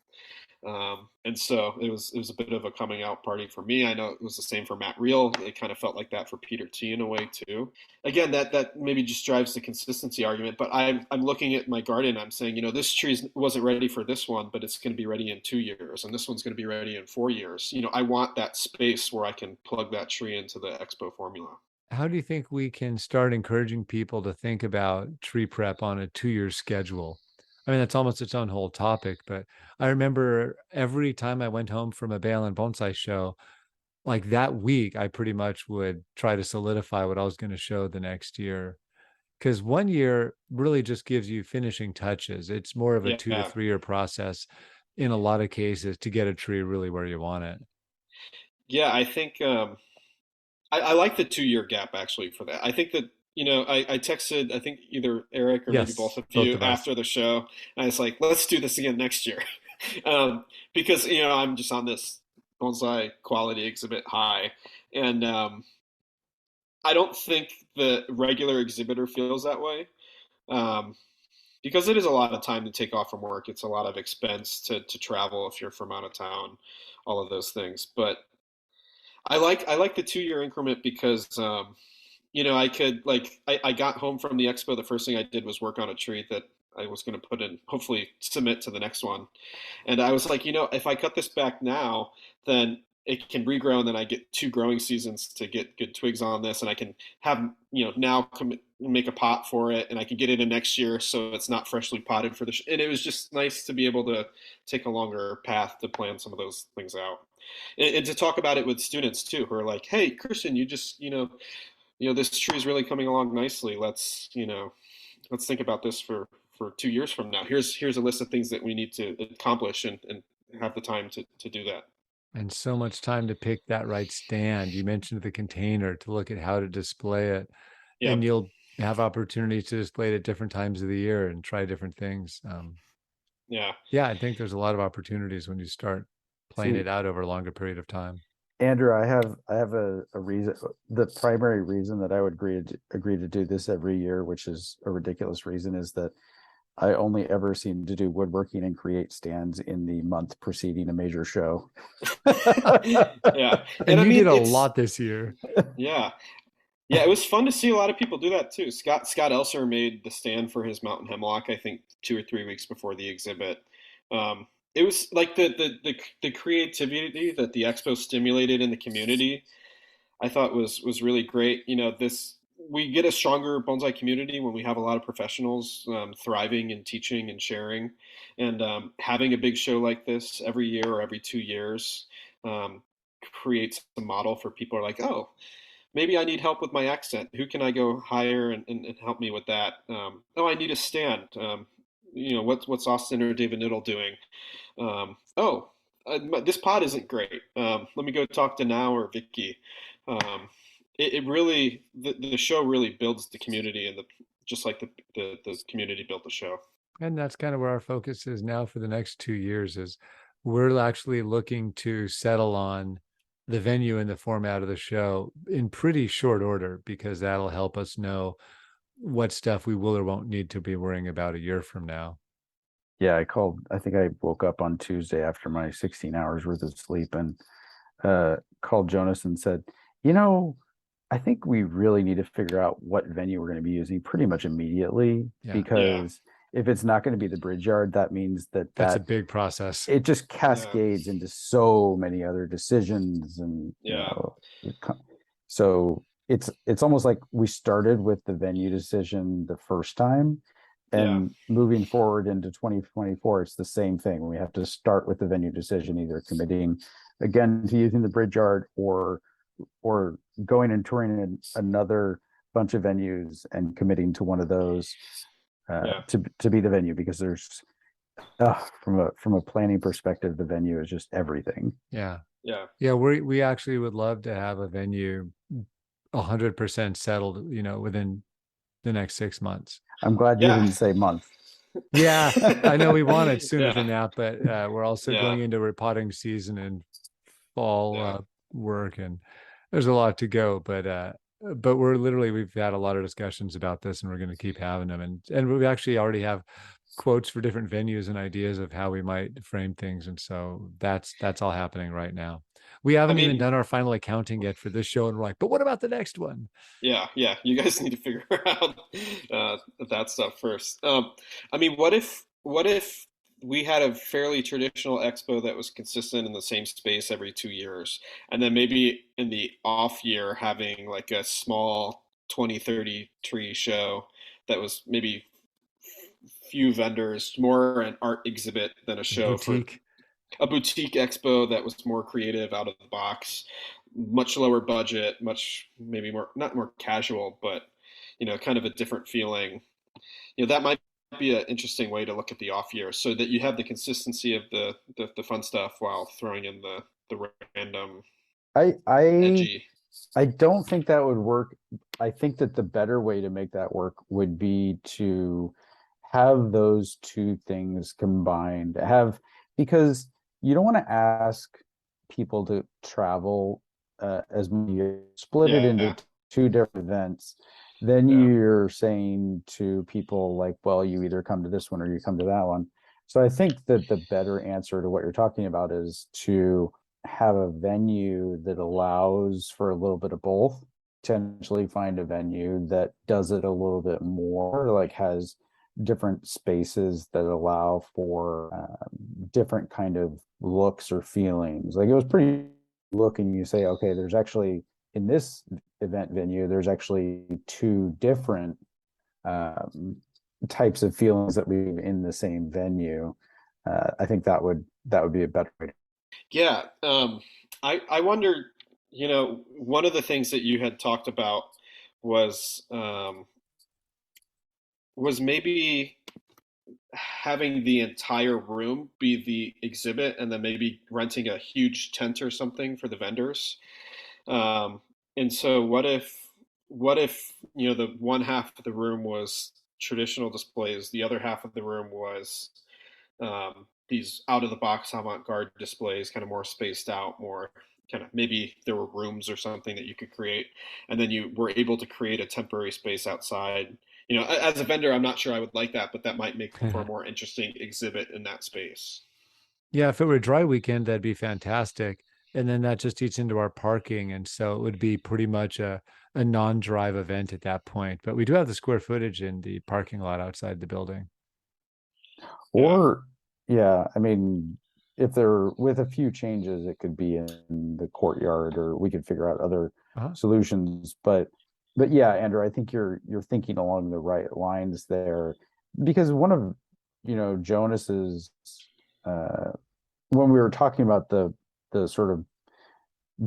And so it was a bit of a coming out party for me. I know it was the same for Matt Reel. It kind of felt like that for Peter T in a way too. Again, that maybe just drives the consistency argument. But I'm looking at my garden. I'm saying, this tree wasn't ready for this one, but it's going to be ready in 2 years, and this one's going to be ready in 4 years. I want that space where I can plug that tree into the Expo formula. How do you think we can start encouraging people to think about tree prep on a 2-year schedule? I mean, that's almost its own whole topic, but I remember every time I went home from a Bale and Bonsai show, like that week, I pretty much would try to solidify what I was going to show the next year. Because 1 year really just gives you finishing touches. It's more of a 2 to 3 year process in a lot of cases to get a tree really where you want it. Yeah, I think I like the 2 year gap actually for that. I think that, I texted, I think either Eric or maybe both Yes, of both you of us. after the show. And I was like, let's do this again next year. Because, I'm just on this bonsai quality exhibit high. And I don't think the regular exhibitor feels that way. Um, because it is a lot of time to take off from work. It's a lot of expense to travel if you're from out of town, all of those things. But I like the 2 year increment because I could I got home from the expo. The first thing I did was work on a tree that I was going to put in, hopefully submit to the next one. And I was like, if I cut this back now, then it can regrow, and then I get 2 growing seasons to get good twigs on this, and I can have now make a pot for it, and I can get it in next year, so it's not freshly potted for the. And it was just nice to be able to take a longer path to plan some of those things out, and to talk about it with students too, who are like, "Hey, Christian, you just this tree is really coming along nicely. Let's think about this for 2 years from now. Here's a list of things that we need to accomplish and have the time to do that." And so much time to pick that right stand. You mentioned the container to look at how to display it, and Yep. you'll have opportunities to display it at different times of the year and try different things. Yeah. Yeah, I think there's a lot of opportunities when you start playing See, it out over a longer period of time. Andrew, I have a reason. The primary reason that I would agree to do this every year, which is a ridiculous reason, is that I only ever seem to do woodworking and create stands in the month preceding a major show. Yeah. And I you mean, did a it's lot this year. yeah. Yeah, it was fun to see a lot of people do that too. Scott Elser made the stand for his mountain hemlock, I think 2 or 3 weeks before the exhibit. It was like the creativity that the expo stimulated in the community. I thought was really great. This we get a stronger bonsai community when we have a lot of professionals thriving and teaching and sharing, and having a big show like this every year or every 2 years um, creates a model for people who are like, oh, maybe I need help with my accent. Who can I go hire and help me with that? Oh, I need a stand. What's Austin or David Niddle doing? Oh, this pod isn't great. Let me go talk to Now or Vicky. It really the show really builds the community, and just like the community built the show. And that's kind of where our focus is now for the next 2 years is we're actually looking to settle on the venue and the format of the show in pretty short order, because that'll help us know what stuff we will or won't need to be worrying about a year from now. Yeah, I think I woke up on Tuesday after my 16 hours worth of sleep and called Jonas and said, I think we really need to figure out what venue we're going to be using pretty much immediately, Yeah. because if it's not going to be the bridge yard, that means that's a big process. it just cascades into so many other decisions, and so it's almost like we started with the venue decision the first time, and moving forward into 2024, it's the same thing. We have to start with the venue decision, either committing again to using the bridge yard or going and touring another bunch of venues and committing to one of those to be the venue, because there's from a planning perspective, the venue is just everything. Yeah. Yeah. We actually would love to have a venue 100% settled, within the next 6 months. I'm glad you didn't say month. Yeah, I know we want it sooner than that, but we're also going into repotting season and fall work, and there's a lot to go. But but we've had a lot of discussions about this, and we're going to keep having them. And we actually already have quotes for different venues and ideas of how we might frame things. And so that's all happening right now. We I haven't even mean, done our final accounting yet for this show. And we're like, but what about the next one? yeah, you guys need to figure out that stuff first. I mean, what if we had a fairly traditional expo that was consistent in the same space every 2 years, and then maybe in the off year having like a small 20, 30 tree show that was maybe few vendors, more an art exhibit than a show for Boutique. a boutique expo that was more creative, out of the box, much lower budget, much maybe more not more casual, but kind of a different feeling. That might be an interesting way to look at the off year, so that you have the consistency of the fun stuff while throwing in the random I I edgy. I don't think that would work. I think that the better way to make that work would be to have those two things combined. Because you don't want to ask people to travel as much. You split it into Yeah, two different events. Then yeah, you're saying to people like, well, you either come to this one or you come to that one. So I think that the better answer to what you're talking about is to have a venue that allows for a little bit of both. Potentially find a venue that does it a little bit more, like has different spaces that allow for different kind of looks or feelings. Like it was pretty look and you say, okay, there's actually in this event venue, there's actually two different um, types of feelings that we in the same venue. I think that would be a better way. yeah. I wonder. One of the things that you had talked about was maybe having the entire room be the exhibit, and then maybe renting a huge tent or something for the vendors. Um, and so what if the one half of the room was traditional displays, the other half of the room was these out of the box avant-garde displays, kind of more spaced out, more kind of, maybe there were rooms or something that you could create, and then you were able to create a temporary space outside. As a vendor, I'm not sure I would like that, but that might make for a more interesting exhibit in that space. Yeah, if it were a dry weekend, that'd be fantastic. And then that just eats into our parking. And so it would be pretty much a non-drive event at that point. But we do have the square footage in the parking lot outside the building. Yeah. Or, yeah, I mean, if there with a few changes, it could be in the courtyard, or we could figure out other Uh-huh. solutions. But yeah, Andrew, I think you're thinking along the right lines there, because one of Jonas's uh, when we were talking about the sort of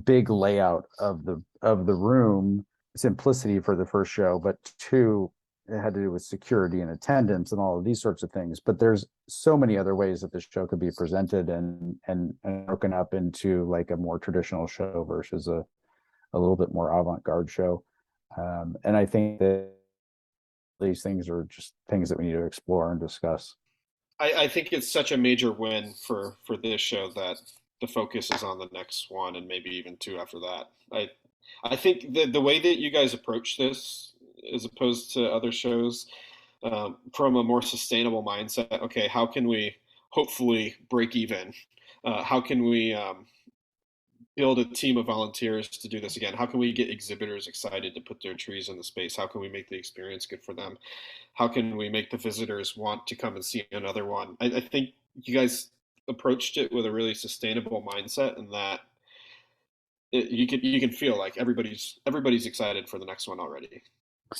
big layout of the room, simplicity for the first show, but two, it had to do with security and attendance and all of these sorts of things. But there's so many other ways that the show could be presented and broken up into like a more traditional show versus a little bit more avant-garde show. And I think that these things are just things that we need to explore and discuss. I think it's such a major win for this show that the focus is on the next one, and maybe even two after that. I think the way that you guys approach this, as opposed to other shows, from a more sustainable mindset. Okay, how can we hopefully break even? How can we build a team of volunteers to do this again? How can we get exhibitors excited to put their trees in the space? How can we make the experience good for them? How can we make the visitors want to come and see another one? I think you guys approached it with a really sustainable mindset, and that you can feel like everybody's excited for the next one already.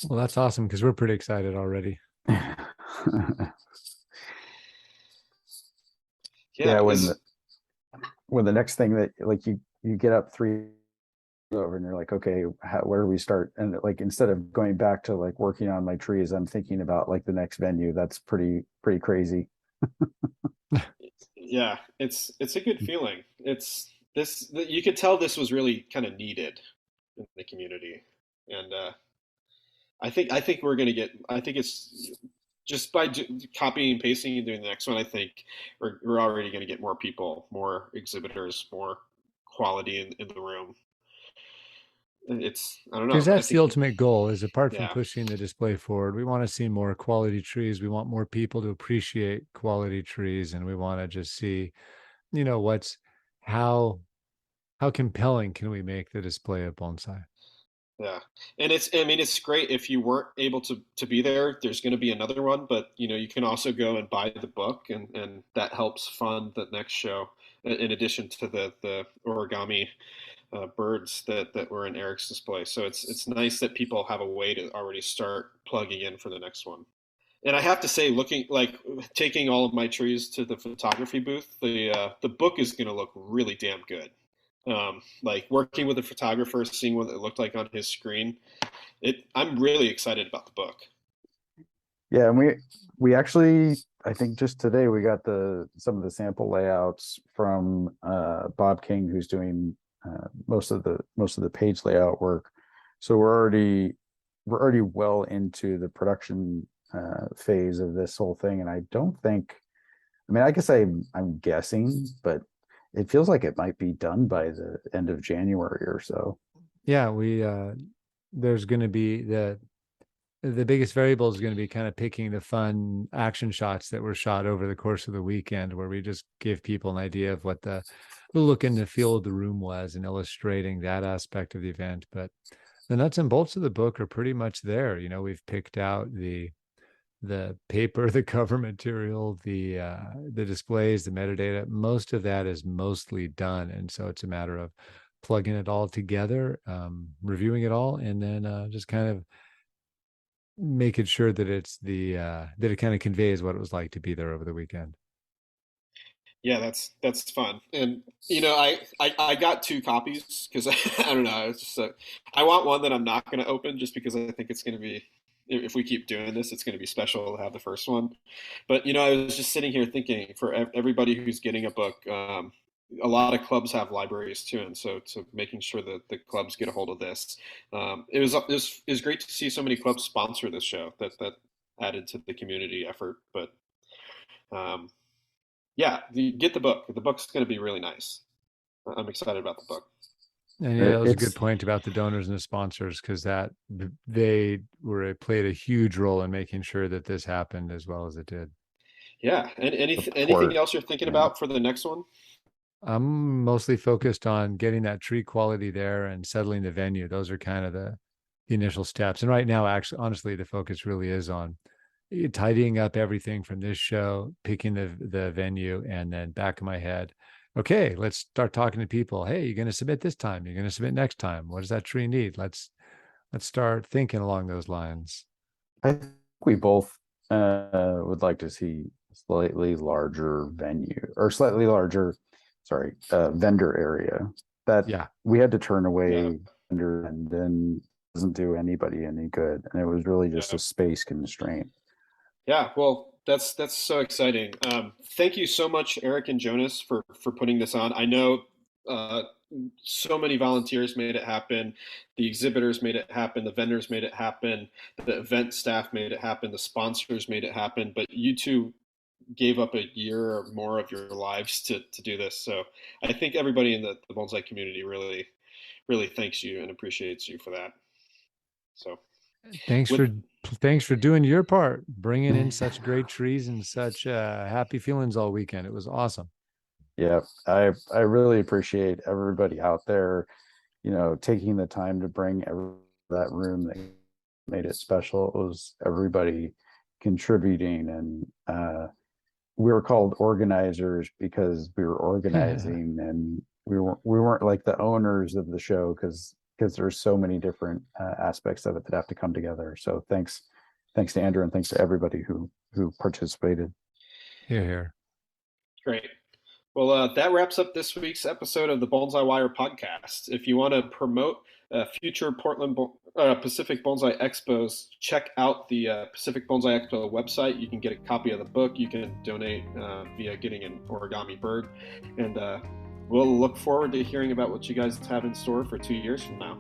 Well, that's awesome because we're pretty excited already. Yeah, Yeah, is when the next thing that like you get up three over and you're like, okay, where do we start? And like instead of going back to like working on my trees, I'm thinking about like the next venue. That's pretty crazy. yeah, it's a good feeling. It's this you could tell this was really kind of needed in the community, and I think we're gonna get. I think it's just by copying and pasting and doing the next one. I think we're already gonna get more people, more exhibitors, more quality in the room. It's, I don't Because know. I that's the think, ultimate goal is apart from yeah, pushing the display forward, we want to see more quality trees. We want more people to appreciate quality trees. And we want to just see, what's how how compelling can we make the display of bonsai? yeah. And I mean, it's great if you weren't able to be there. There's going to be another one, but you can also go and buy the book, and that helps fund the next show. In addition to the origami birds that were in Eric's display, so it's nice that people have a way to already start plugging in for the next one. And I have to say, looking like taking all of my trees to the photography booth, the book is going to look really damn good. Like working with a photographer, seeing what it looked like on his screen, I'm really excited about the book. Yeah, and we actually, I think just today we got some of the sample layouts from Bob King, who's doing most of the page layout work. So we're already well into the production phase of this whole thing, and I don't think, I mean, I guess I'm guessing, but it feels like it might be done by the end of January or so. Yeah, there's going to be the biggest variable is going to be kind of picking the fun action shots that were shot over the course of the weekend, where we just give people an idea of what the look and the feel of the room was and illustrating that aspect of the event. But the nuts and bolts of the book are pretty much there. We've picked out the paper, the cover material, the displays, the metadata. Most of that is mostly done, and so it's a matter of plugging it all together, reviewing it all, and then just kind of making sure that that it kind of conveys what it was like to be there over the weekend. Yeah, that's fun. And I got two copies because I don't know. It's just I want one that I'm not going to open just because I think it's going to be, if we keep doing this, it's going to be special to have the first one. But I was just sitting here thinking for everybody who's getting a book, a lot of clubs have libraries too, and so making sure that the clubs get a hold of this. It was great to see so many clubs sponsor this show. That added to the community effort. But um, yeah, get the book. The book's going to be really nice. I'm excited about the book. And yeah, that was a good It's point about the donors and the sponsors, because that they played a huge role in making sure that this happened as well as it did. Yeah, and anything support. else you're thinking Yeah. about for the next one? I'm mostly focused on getting that tree quality there and settling the venue. Those are kind of the initial steps. And right now, actually, honestly, the focus really is on tidying up everything from this show, picking the venue, and then back of my head, okay, let's start talking to people. Hey, you're going to submit this time. You're going to submit next time. What does that tree need? Let's start thinking along those lines. I think we both would like to see slightly larger venue or slightly larger, sorry, vendor area that Yeah. we had to turn Yeah, away vendor and then doesn't do anybody any good. And it was really just yeah. a space constraint. Yeah, well, that's so exciting. Thank you so much, Eric and Jonas, for putting this on. I know uh, so many volunteers made it happen. The exhibitors made it happen. The vendors made it happen. The event staff made it happen. The sponsors made it happen. But you two gave up a year or more of your lives to do this. So I think everybody in the bonsai community really thanks you and appreciates you for that. So Thanks with for thanks for doing your part, bringing in such great trees and such happy feelings all weekend. It was awesome. Yeah, I really appreciate everybody out there, taking the time to bring that room that made it special. It was everybody contributing, and we were called organizers because we were organizing, and we weren't like the owners of the show because there's so many different aspects of it that have to come together. So thanks to Andrew and thanks to everybody who participated. Here, here. Great. Well, that wraps up this week's episode of the Bonsai Wire podcast. If you want to promote future Pacific Bonsai Expos, check out the Pacific Bonsai Expo website. You can get a copy of the book. You can donate via getting an origami bird. And we'll look forward to hearing about what you guys have in store for 2 years from now.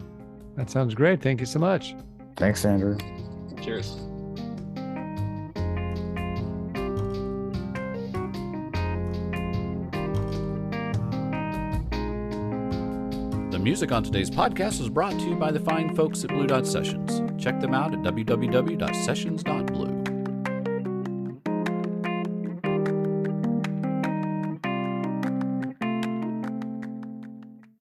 That sounds great. Thank you so much. Thanks, Andrew. Cheers. The The music on today's podcast was brought to you by the fine folks at Blue Dot Sessions. Check them out at www.sessions.blue.